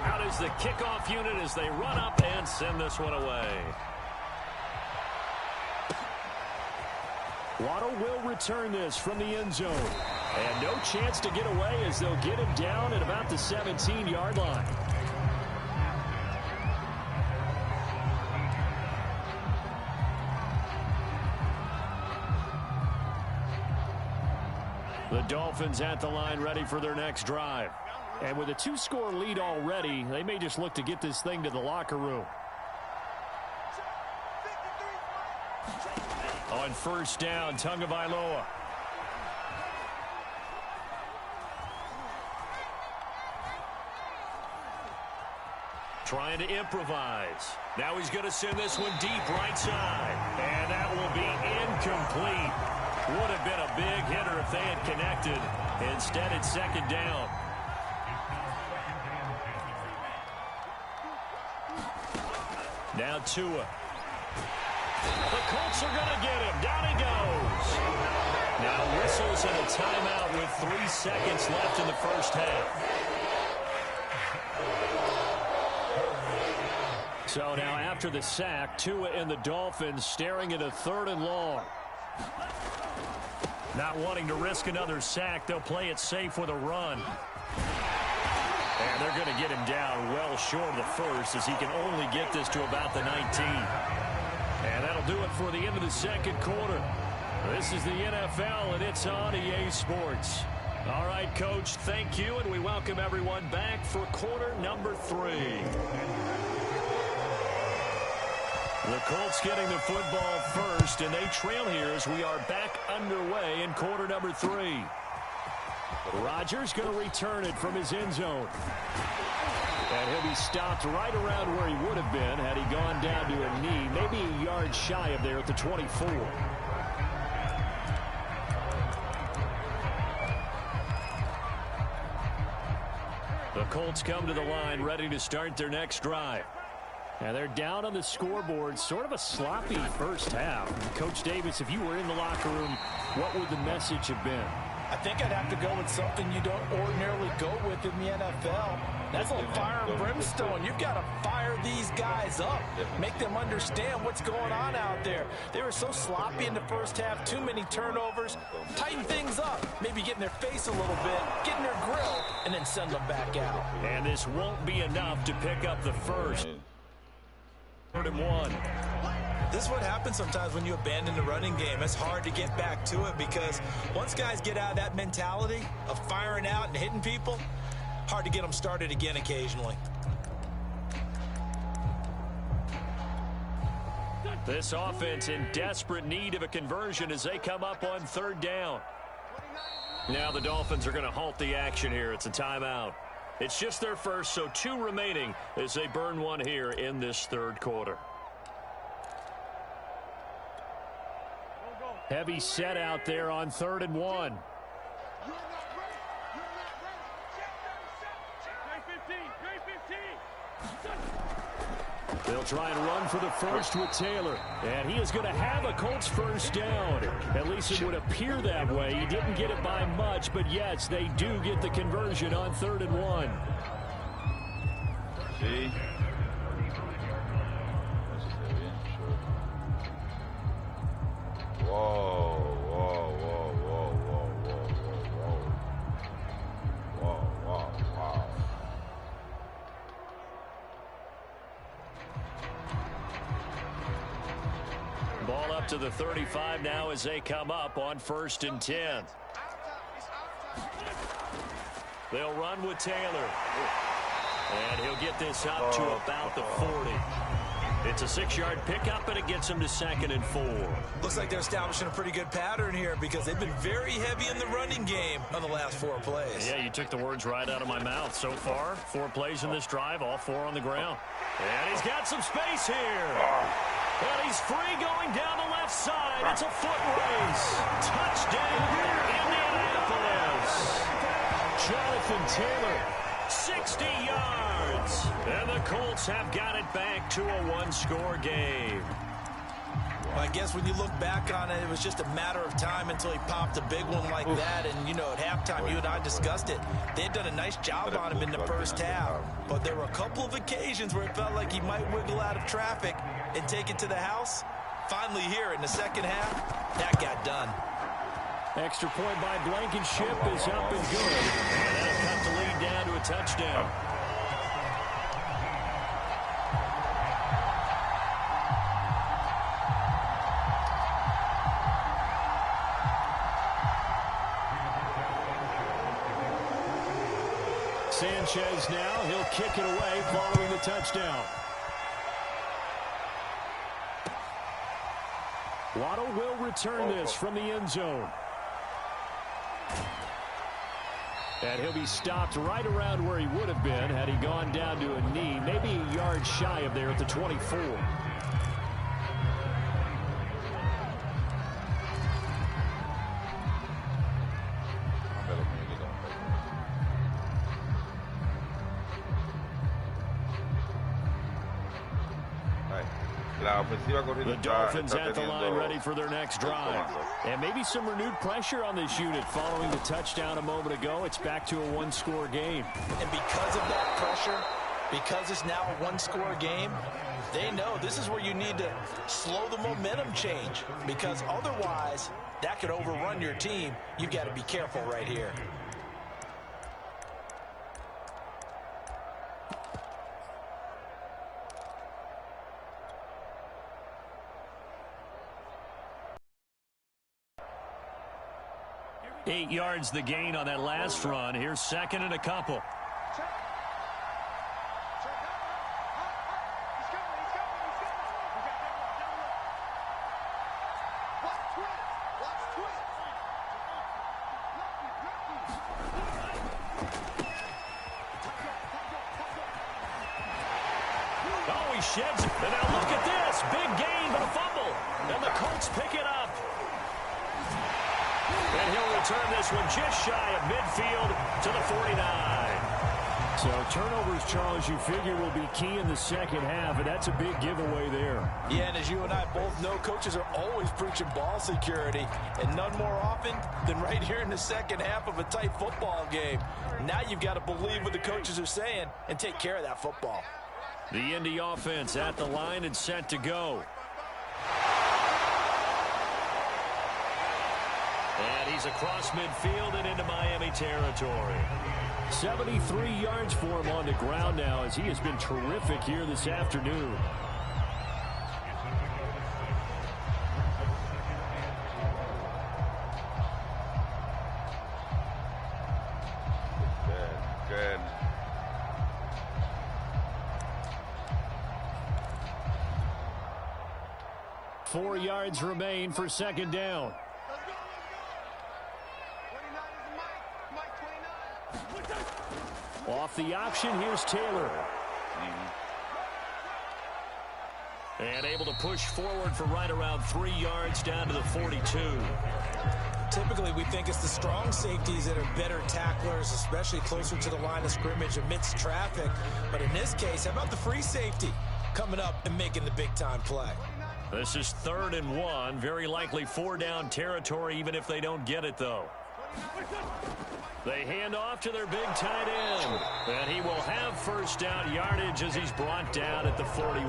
Out is the kickoff unit as they run up and send this one away. Waddle will return this from the end zone. And no chance to get away as they'll get him down at about the 17-yard line. The Dolphins at the line ready for their next drive. And with a 2-score lead already, they may just look to get this thing to the locker room. On 1st down, Tagovailoa. Trying to improvise. Now he's going to send this one deep right side. And that will be incomplete. Would have been a big hitter if they had connected. Instead, it's 2nd down. Now Tua. The Colts are going to get him. Down he goes. Now whistles and a timeout with 3 seconds left in the first half. So now after the sack, Tua and the Dolphins staring at a 3rd and long. Not wanting to risk another sack, they'll play it safe with a run. And they're going to get him down well short of the first as he can only get this to about the 19. And that'll do it for the end of the second quarter. This is the NFL, and it's on EA Sports. All right, Coach, thank you, and we welcome everyone back for quarter number 3. The Colts getting the football first, and they trail here as we are back underway in quarter number 3. Rodgers going to return it from his end zone. And he'll be stopped right around where he would have been had he gone down to a knee, maybe a yard shy of there at the 24. The Colts come to the line ready to start their next drive. And they're down on the scoreboard, sort of a sloppy first half. Coach Davis, if you were in the locker room, what would the message have been? I think I'd have to go with something you don't ordinarily go with in the NFL. That's a little fire and brimstone. You've got to fire these guys up. Make them understand what's going on out there. They were so sloppy in the first half. Too many turnovers. Tighten things up. Maybe get in their face a little bit. Get in their grill. And then send them back out. And this won't be enough to pick up the first. 3rd and 1. This is what happens sometimes when you abandon the running game. It's hard to get back to it because once guys get out of that mentality of firing out and hitting people, hard to get them started again occasionally. This offense in desperate need of a conversion as they come up on 3rd down. Now the Dolphins are going to halt the action here. It's a timeout. It's just their first, so 2 remaining as they burn one here in this 3rd quarter. Heavy set out there on 3rd and 1. They'll try and run for the first with Taylor. And he is going to have a Colts first down. At least it would appear that way. He didn't get it by much, but yes, they do get the conversion on 3rd and 1. See? Whoa, whoa, whoa, whoa, whoa, whoa, whoa, whoa. Whoa, wow. Ball up to the 35 now as they come up on 1st and 10. They'll run with Taylor. And he'll get this up to about the 40. It's a 6-yard pickup, and it gets him to 2nd and 4. Looks like they're establishing a pretty good pattern here because they've been very heavy in the running game on the last 4 plays. Yeah, you took the words right out of my mouth. So far, 4 plays in this drive, all 4 on the ground. And he's got some space here. And he's free going down the left side. It's a foot race. Touchdown, Indianapolis. Jonathan Taylor, 60 yards. And the Colts have got it back to a 1-score game. Well, I guess when you look back on it, it was just a matter of time until he popped a big one like that. And, you know, at halftime, you and I discussed it. They had done a nice job on him in the first half. But there were a couple of occasions where it felt like he might wiggle out of traffic and take it to the house. Finally here in the second half, that got done. Extra point by Blankenship is up and good. And that'll cut the lead down to a touchdown. Sanchez now, he'll kick it away following the touchdown. Waddle will return this from the end zone. And he'll be stopped right around where he would have been had he gone down to a knee, maybe a yard shy of there at the 24. The Dolphins at the line ready for their next drive. And maybe some renewed pressure on this unit following the touchdown a moment ago. It's back to a 1-score game. And because of that pressure, because it's now a 1-score game, they know this is where you need to slow the momentum change. Because otherwise, that could overrun your team. You've got to be careful right here. 8 yards the gain on that last run. Here's second and a couple. Oh, he sheds it. And now look at this. Big gain, but a fumble. And the Colts pick it up. And he'll return this one just shy of midfield to the 49. So turnovers, Charles, you figure will be key in the second half, and that's a big giveaway there. Yeah, and as you and I both know, coaches are always preaching ball security, and none more often than right here in the second half of a tight football game. Now you've got to believe what the coaches are saying and take care of that football. The Indy offense at the line and set to go. And he's across midfield and into Miami territory. 73 yards for him on the ground now, as he has been terrific here this afternoon. Good. 4 yards remain for second down. Off the option, here's Taylor. And able to push forward for right around 3 yards down to the 42. Typically, we think it's the strong safeties that are better tacklers, especially closer to the line of scrimmage amidst traffic. But in this case, how about the free safety coming up and making the big-time play? This is 3rd and 1. Very likely 4-down territory, even if they don't get it, though. They hand off to their big tight end. And he will have first down yardage as he's brought down at the 41.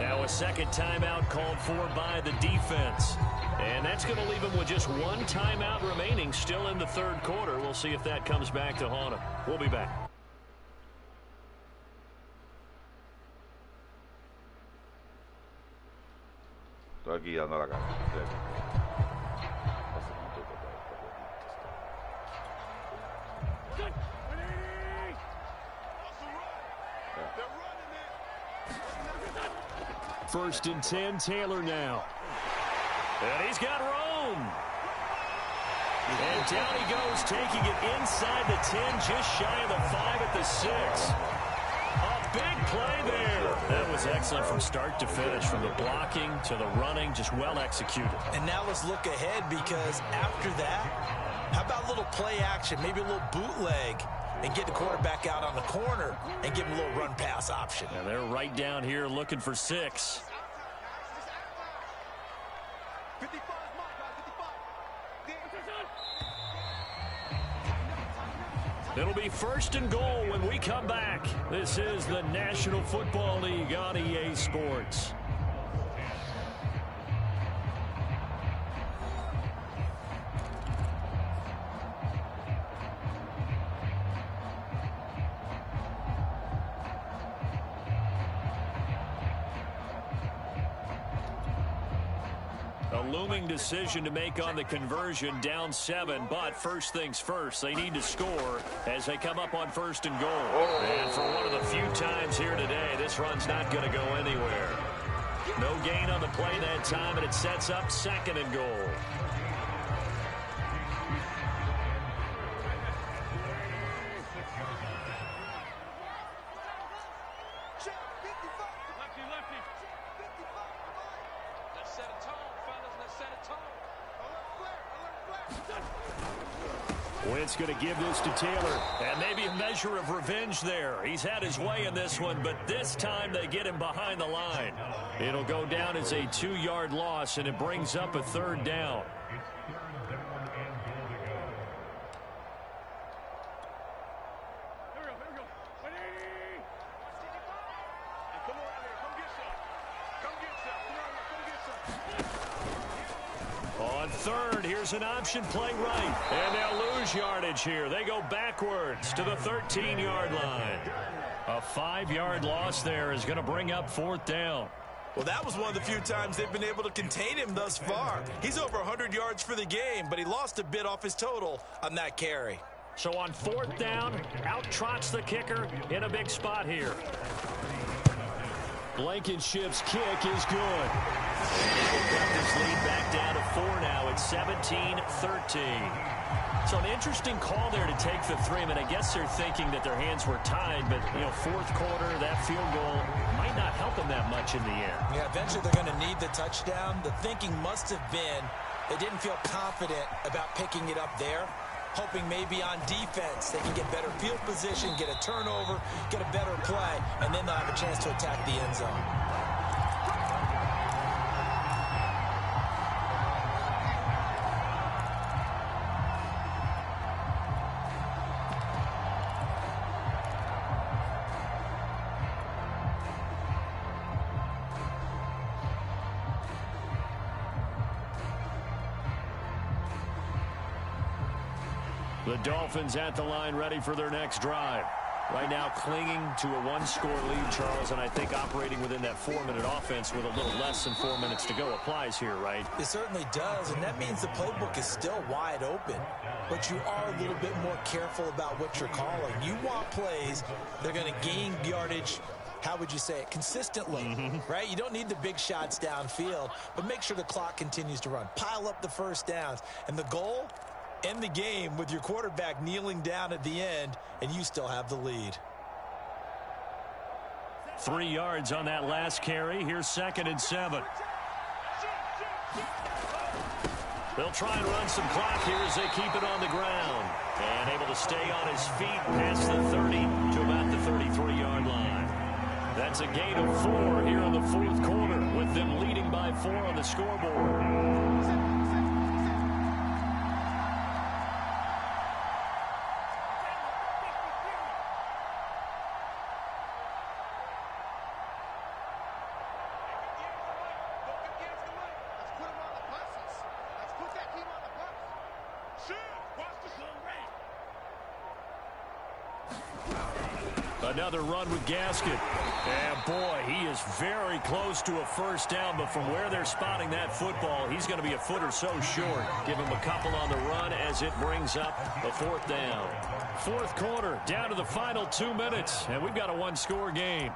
Now a second timeout called for by the defense. And that's going to leave him with just one timeout remaining still in the third quarter. We'll see if that comes back to haunt him. We'll be back. Estoy aquí dando la cara. First and 10, Taylor now. And he's got room. And down he goes, taking it inside the 10, just shy of the 5 at the 6. A big play there. That was excellent from start to finish, from the blocking to the running, just well executed. And now let's look ahead, because after that, how about a little play action, maybe a little bootleg, and get the quarterback out on the corner and give him a little run-pass option. And they're right down here looking for 6. It'll be first and goal when we come back. This is the National Football League on EA Sports. A looming decision to make on the conversion, down 7, but first things first, they need to score as they come up on first and goal. And for one of the few times here today, this run's not going to go anywhere. No gain on the play that time, and it sets up second and goal. Wentz going to give this to Taylor, and maybe a measure of revenge there. He's had his way in this one, but this time they get him behind the line. It'll go down as a 2-yard loss, and it brings up a third down. On third, here's an option play right. And they'll lose yardage here. They go backwards to the 13-yard line. A 5-yard loss there is going to bring up 4th down. Well, that was one of the few times they've been able to contain him thus far. He's over 100 yards for the game, but he lost a bit off his total on that carry. So on 4th down, out trots the kicker in a big spot here. Blankenship's kick is good. They've got this lead back down to 4 now. It's 17-13. So an interesting call there to take the 3. I mean, I guess they're thinking that their hands were tied, but, you know, 4th quarter, that field goal might not help them that much in the air. Yeah, eventually they're going to need the touchdown. The thinking must have been they didn't feel confident about picking it up there, hoping maybe on defense they can get better field position, get a turnover, get a better play, and then they'll have a chance to attack the end zone. The Dolphins at the line, ready for their next drive. Right now clinging to a 1-score lead, Charles, and I think operating within that 4-minute offense with a little less than 4 minutes to go applies here, right? It certainly does, and that means the playbook is still wide open. But you are a little bit more careful about what you're calling. You want plays that are going to gain yardage, how would you say it, consistently, right? You don't need the big shots downfield, but make sure the clock continues to run. Pile up the first downs, and the goal, end the game with your quarterback kneeling down at the end, and you still have the lead. 3 yards on that last carry. Here's 2nd and 7. They'll try and run some clock here as they keep it on the ground. And able to stay on his feet past the 30 to about the 33-yard line. That's a gain of 4 here in the 4th quarter, with them leading by 4 on the scoreboard. Another run with Gaskin. And boy, he is very close to a first down, but from where they're spotting that football, he's going to be a foot or so short. Give him a couple on the run as it brings up a 4th down. 4th quarter, down to the final 2 minutes, and we've got a 1-score game.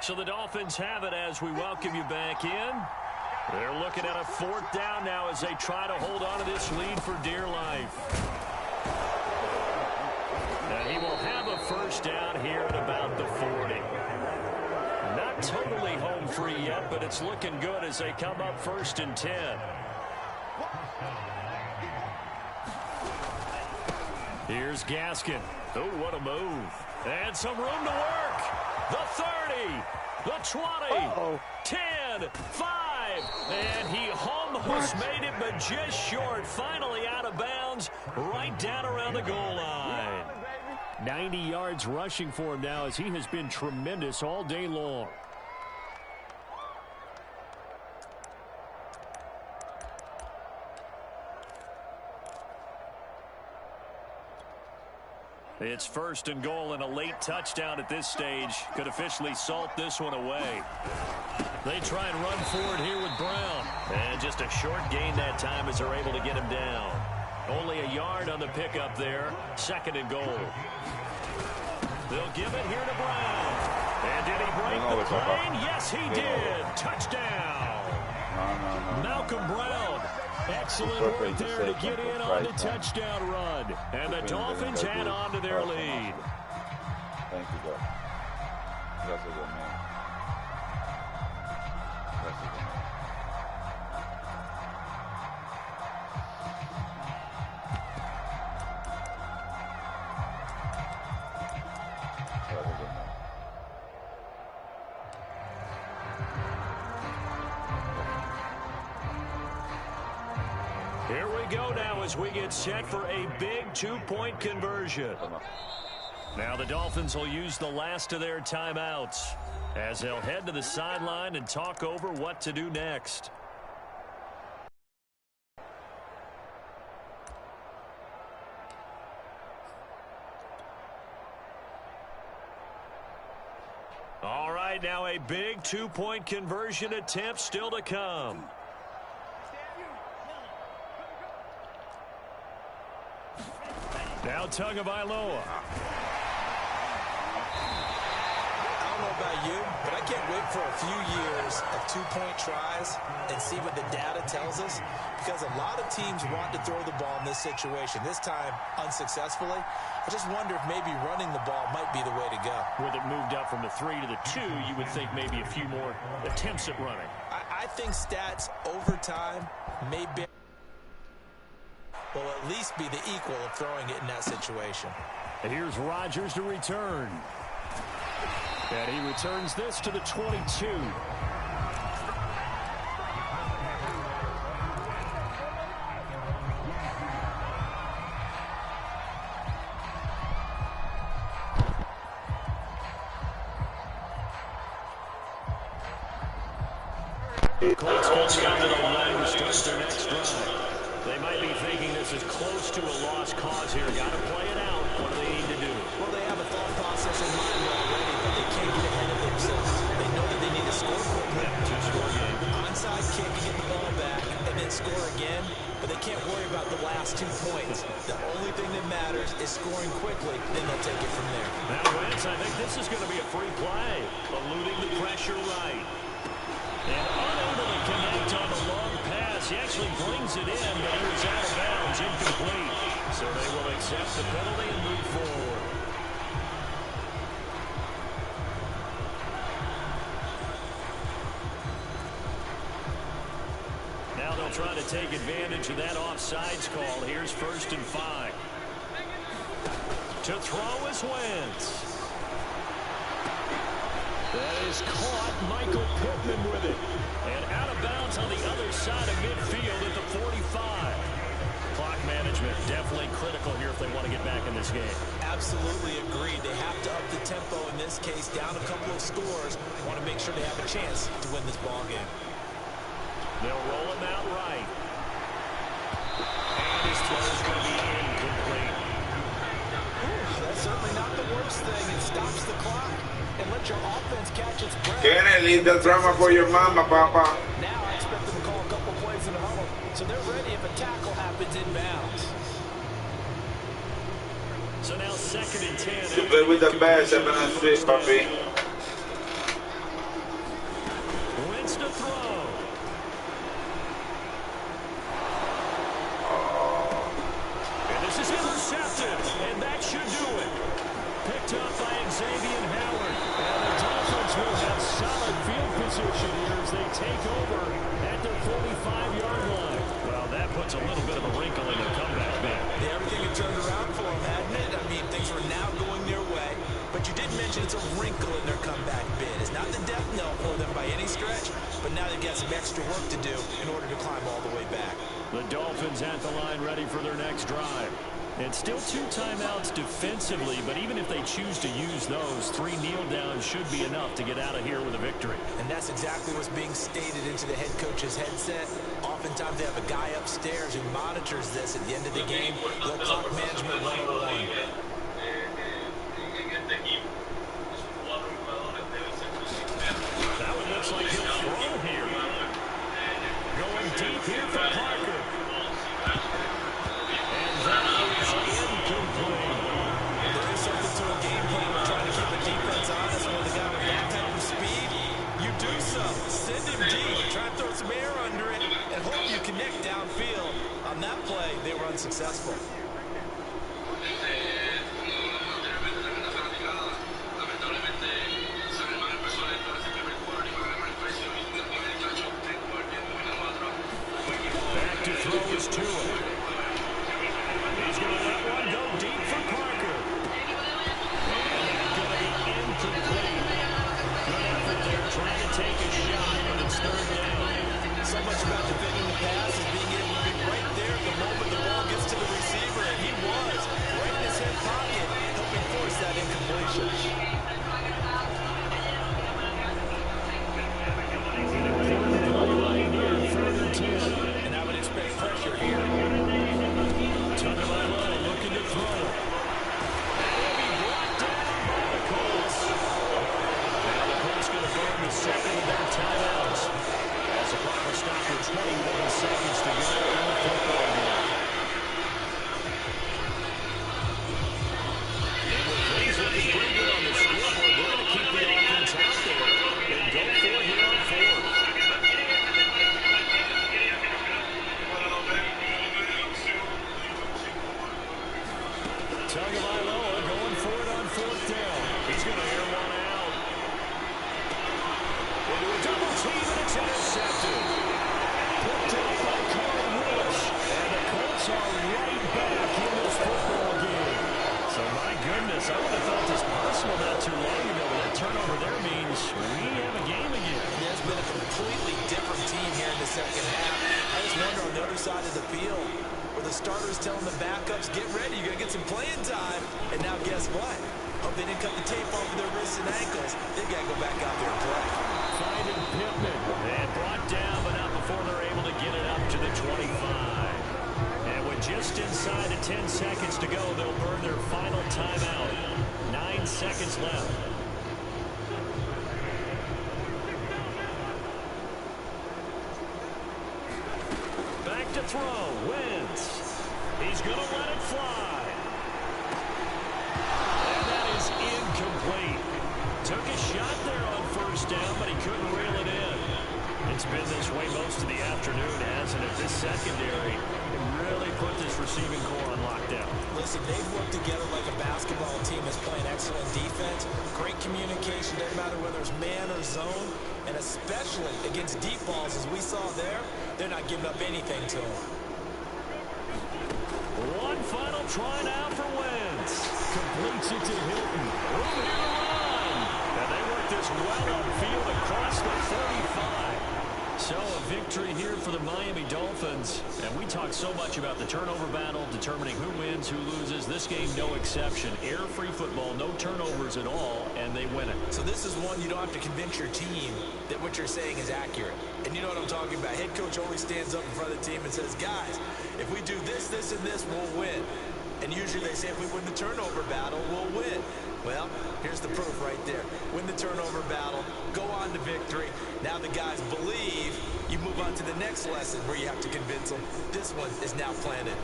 So the Dolphins have it as we welcome you back in. They're looking at a 4th down now as they try to hold on to this lead for dear life. And he will have a first down here at about the 40. Not totally home free yet, but it's looking good as they come up 1st and 10. Here's Gaskin. Oh, what a move. And some room to work. The 30, the 20, 10, 5, and he almost made it, but just short. Finally out of bounds, right down around the goal line. 90 yards rushing for him now as he has been tremendous all day long. It's 1st and goal, and a late touchdown at this stage could officially salt this one away. They try and run forward here with Brown. And just a short gain that time as they're able to get him down. Only a yard on the pickup there. 2nd and goal. They'll give it here to Brown. And did he break the plane? Yes, he did. Touchdown. Malcolm Brown. Excellent work there to get in on the touchdown run. And the Dolphins add on to their lead. Thank you, God. That's a good man. That's a good man. That's a good man. Here we go now as we get set for a big 2-point conversion. Now the Dolphins will use the last of their timeouts. as they'll head to the sideline and talk over what to do next. All right, now a big two-point conversion attempt still to come. Now Tagovailoa. I don't know about you, but I can't wait for a few years of two-point tries and see what the data tells us, because a lot of teams want to throw the ball in this situation, this time unsuccessfully. I just wonder if maybe running the ball might be the way to go. With it moved up from the 3 to the 2, you would think maybe a few more attempts at running. I think stats over time may be, will at least be the equal of throwing it in that situation. And here's Rodgers to return. And he returns this to the 22. Colts got to the line to start their next drive. They might be thinking this is close to a lost cause here. Got to play it out. What do they need to do? Well, they have a thought process in mind already, but they can't get ahead of themselves. They know that they need to score quickly. Two-score game. Onside kick to get the ball back and then score again, but they can't worry about the last 2 points. The only thing that matters is scoring quickly, then they'll take it from there. Now, Wentz, I think this is going to be a free play. Eluding the pressure right. And unable to connect on the long pass. He actually brings it in, but he was out of bounds, incomplete. So they will accept the penalty and move forward. Now they'll try to take advantage of that offsides call. Here's 1st and 5. To throw is Wentz. That is caught. Michael Pittman with it. And out of bounds on the other side of midfield at the 45. Clock management definitely critical here if they want to get back in this game. Absolutely agreed. They have to up the tempo in this case, down a couple of scores. Want to make sure they have a chance to win this ball game. They'll roll him out right. And his throw is going to be incomplete. That's certainly not the worst thing. It stops the clock and let your offense catch its breath. Tiene linda drama for your mama, papa. Now I expect them to call a couple plays in a huddle, so they're ready if a tackle happens inbounds. So now 2nd and 10. You play with the best, I'm gonna switch, papi. Wentz to throw. And this is intercepted, and that should do it. Picked up by Xavier Howard. And the Dolphins will have solid field position here as they take over at their 45-yard line. Well, that puts a little bit of a wrinkle in their comeback bid. Yeah, everything had turned around for them, hadn't it? I mean, things were now going their way. But you did mention it's a wrinkle in their comeback bid. It's not the death knell for them by any stretch, but now they've got some extra work to do in order to climb all the way back. The Dolphins at the line ready for their next drive. And still 2 timeouts defensively, but even if they choose to use those, 3 kneel downs should be enough to get out of here with a victory. And that's exactly what's being stated into the head coach's headset. Oftentimes they have a guy upstairs who monitors this at the end of the game. Little clock management 101. That one looks like he'll throw here. Going deep here for Parker. And that is incomplete. There is something to a game plan of trying to keep the defense honest with a guy with that type of speed. You do so. Send him deep. Try to throw some air under it and hope you connect downfield. On that play, they were unsuccessful. Back to throw is Tua. He's going to let one go deep for Parker. And that's going to be incomplete. Good effort there trying to take a shot, but it's 3rd down. So much about defending the pass is being able to be right there the moment the ball gets to the receiver, and he was right in his hip pocket, helping force that incompletion. fourth. Tagovailoa going for it on fourth down. He's going to air one out. Into a double team, and it's intercepted. Picked up by Carl Lewis. And the Colts are right back in this football game. So, my goodness, I would have thought this possible not too long ago, but that turnover there means we have a game again. There's been a completely different team here in the second half. I just wonder on the other side of the field, where the starters telling the backups, get ready, you're going to get some playing time. And now guess what? Hope they didn't cut the tape off of their wrists and ankles. They got to go back out there and play. Finding Pittman. And brought down, but not before they're able to get it up to the 25. And with just inside of 10 seconds to go, they'll burn their final timeout. 9 seconds left. Back to throw. Wentz. He's going to let it fly. And that is incomplete. Took a shot there on first down, but he couldn't reel it in. It's been this way most of the afternoon, hasn't it? This secondary really put this receiving core on lockdown. Listen, they've worked together like a basketball team that's playing excellent defense. Great communication, doesn't matter whether it's man or zone. And especially against deep balls, as we saw there, they're not giving up anything to them. One final try now for Wentz. Completes it to Hilton. Room here to run. And they work this well upfield across the 35. So a victory here for the Miami Dolphins. And we talk so much about the turnover battle, determining who wins, who loses. This game, no exception. Air-free football, no turnovers at all, and they win it. So this is one you don't have to convince your team that what you're saying is accurate. And you know what I'm talking about. Head coach always stands up in front of the team and says, guys, if we do this, this, and this, we'll win. And usually they say if we win the turnover battle, we'll win. Well, here's the proof right there. Win the turnover battle, go on to victory. Now the guys believe. You move on to the next lesson where you have to convince them. This one is now planted.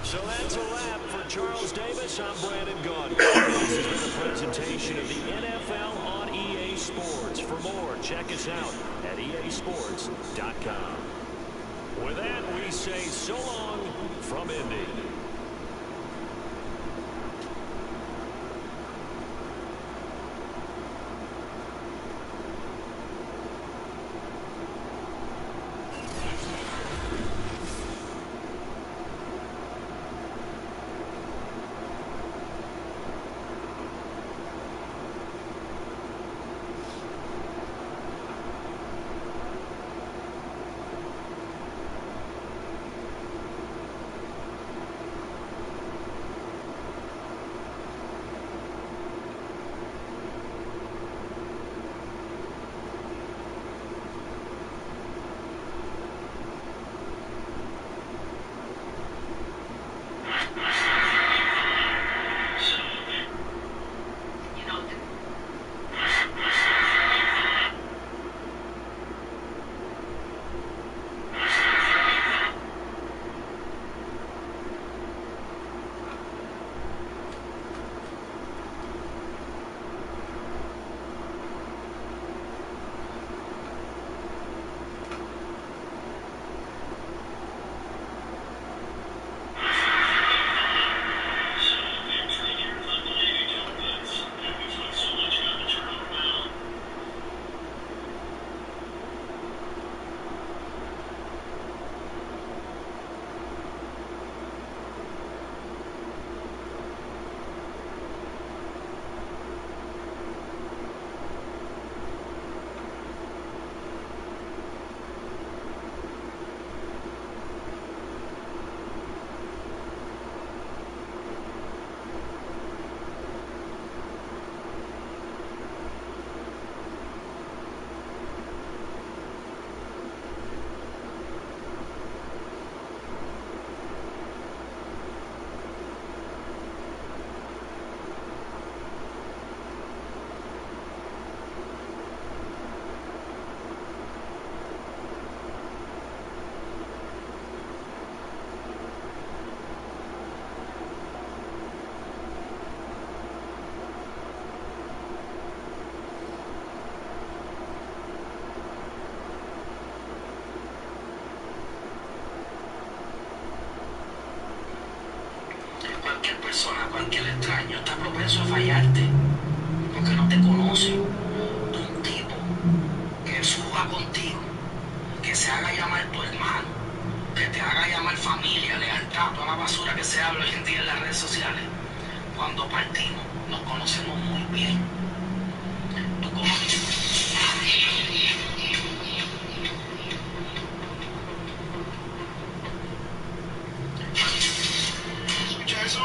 So that's a wrap for Charles Davis. I'm Brandon Gaudin. This has been a presentation of the NFL on EA Sports. For more, check us out at easports.com. With that, we say so long from Indy. persona, cualquier extraño, está propenso a fallarte, porque no te conoce. Un tipo que suba contigo, que se haga llamar tu hermano, que te haga llamar familia, lealtad, toda la basura que se habla hoy en día en las redes sociales. Cuando partimos, nos conocemos muy bien. Tú conoces. ¿Escucha eso?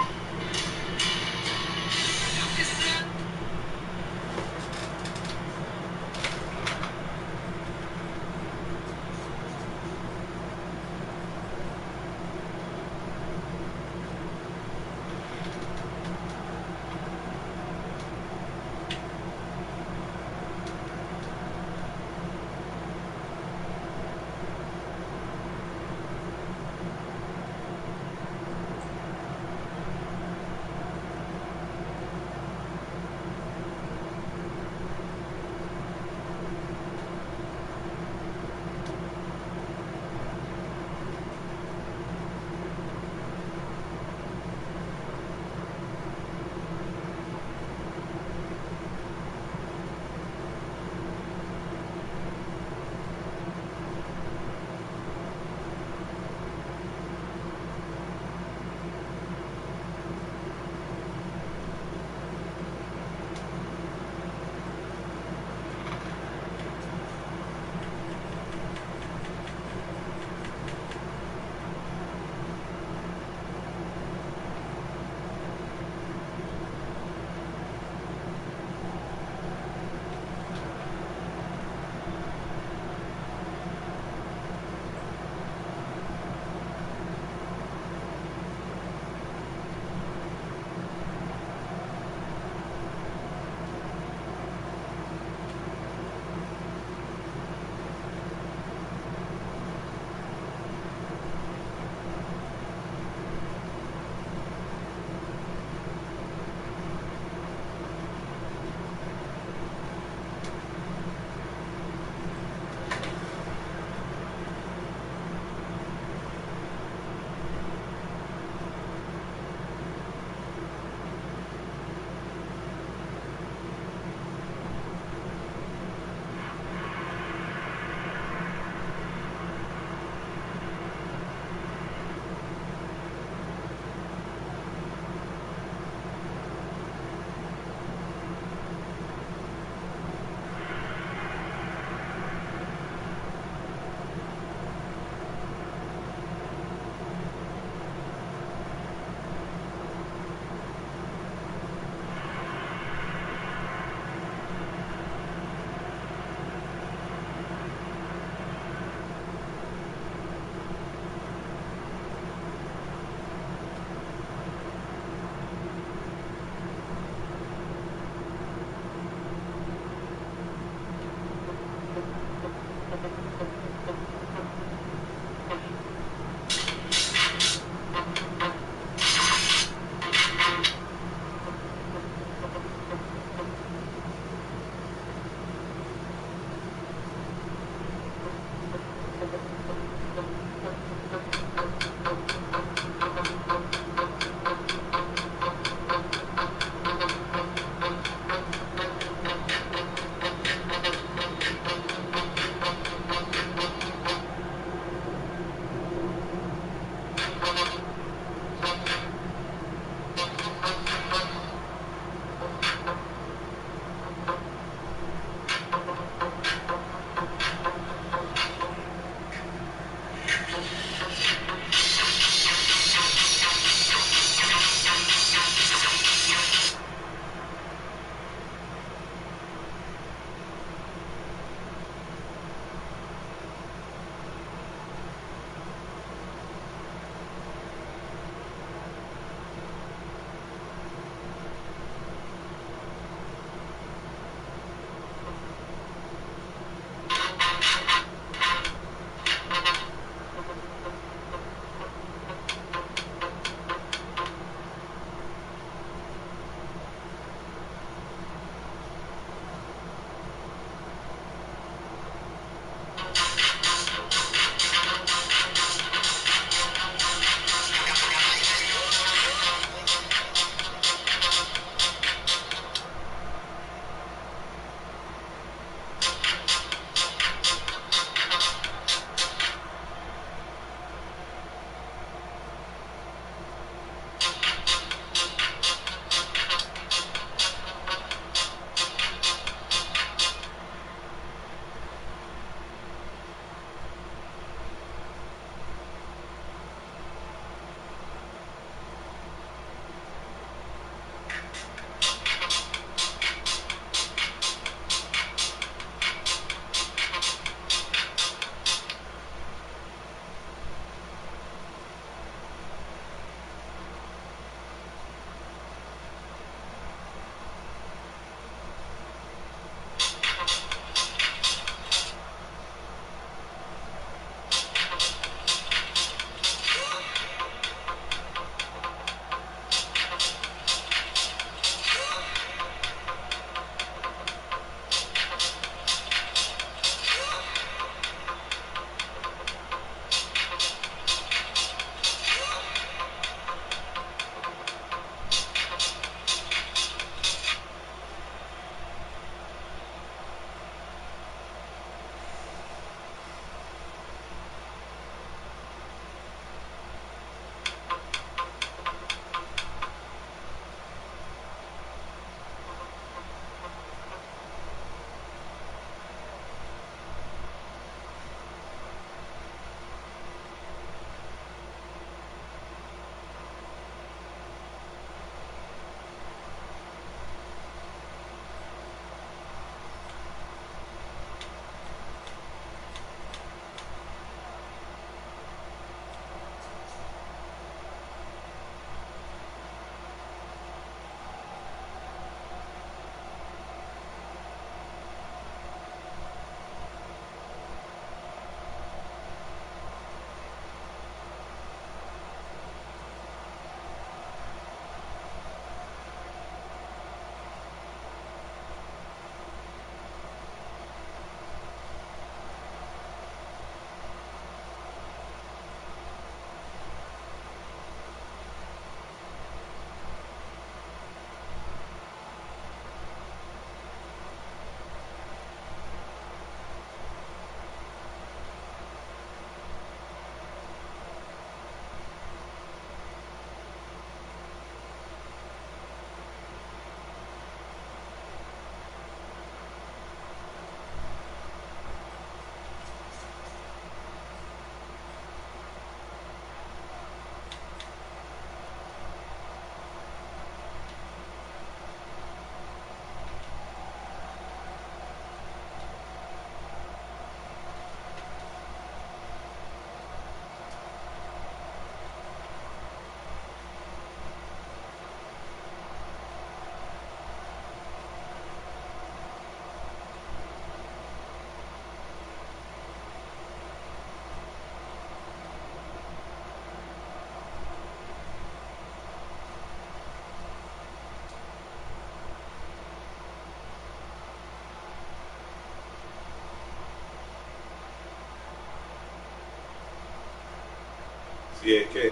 Si es que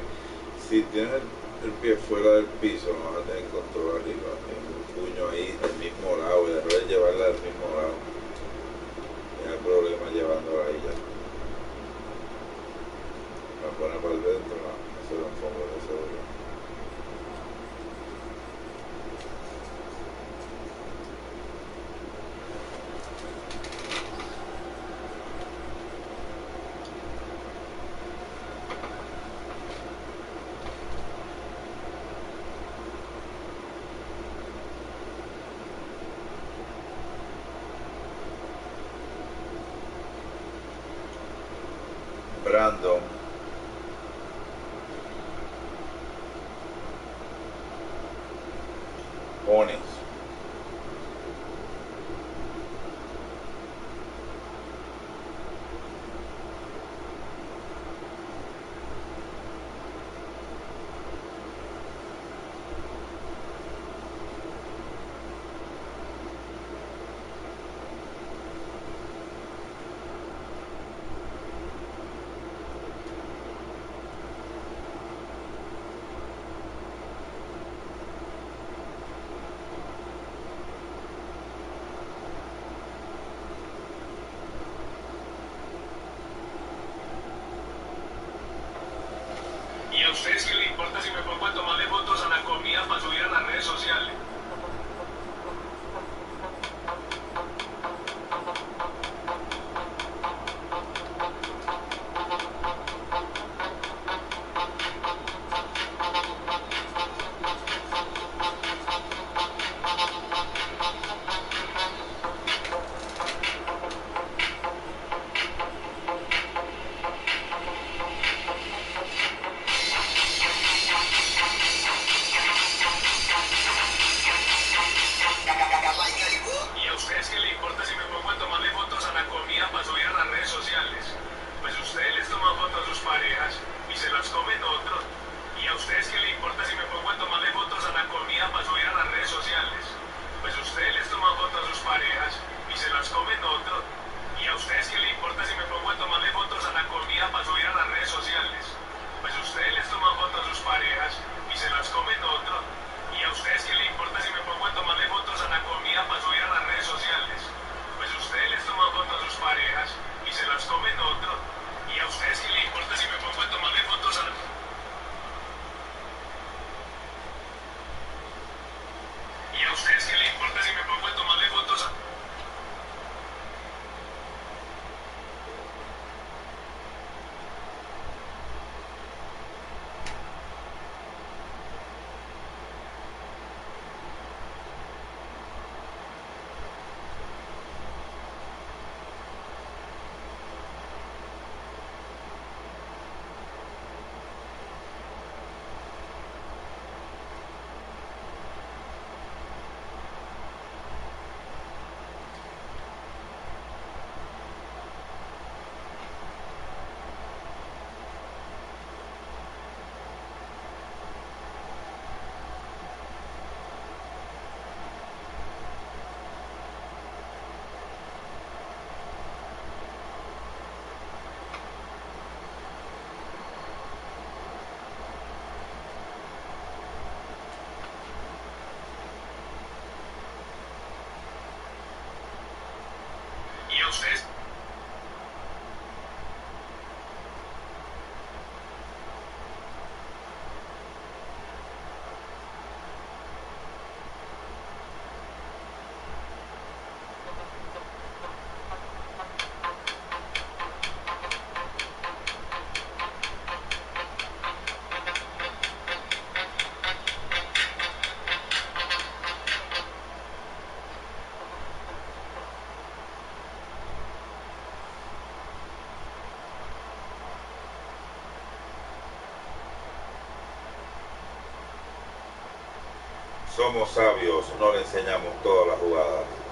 si tienes el pie fuera del piso, no vas a tener control arriba, en un puño ahí del mismo lado, y el error es llevarla del mismo lado. No hay problema llevándola ahí ya. La pone para el dentro, no, eso es un fondo de seguro. Brandon, Onyx, ¿Y a ustedes qué le importa si me pongo a tomarle fotos a la comida para subir a las redes sociales? ¿Y a ustedes qué le importa si me pongo a tomarle fotos a la comida para subir a las redes sociales? Pues ustedes les toman fotos a sus parejas y se las comen otros. ¿Y a ustedes qué le importa si me pongo a tomarle fotos a la comida para subir a las redes sociales? Pues ustedes les toman fotos a sus parejas y se las comen otros. ¿Y a ustedes qué le importa si me pongo a tomarle fotos a la comida para subir a las redes sociales? Pues ustedes les toman fotos a sus parejas y se las comen otros. ¿Y a ustedes qué le importa si me pongo a tomarle fotos a la comida para subir a las redes sociales? Pues ustedes les toman fotos a sus parejas y se las comen otros. ¿Y a ustedes qué le importa si me pongo a tomarle fotos a la... ¿Y a ustedes qué le importa si me pongo a tomarle fotos a... ¿Y a ustedes? somos sabios, no le enseñamos todas las jugadas.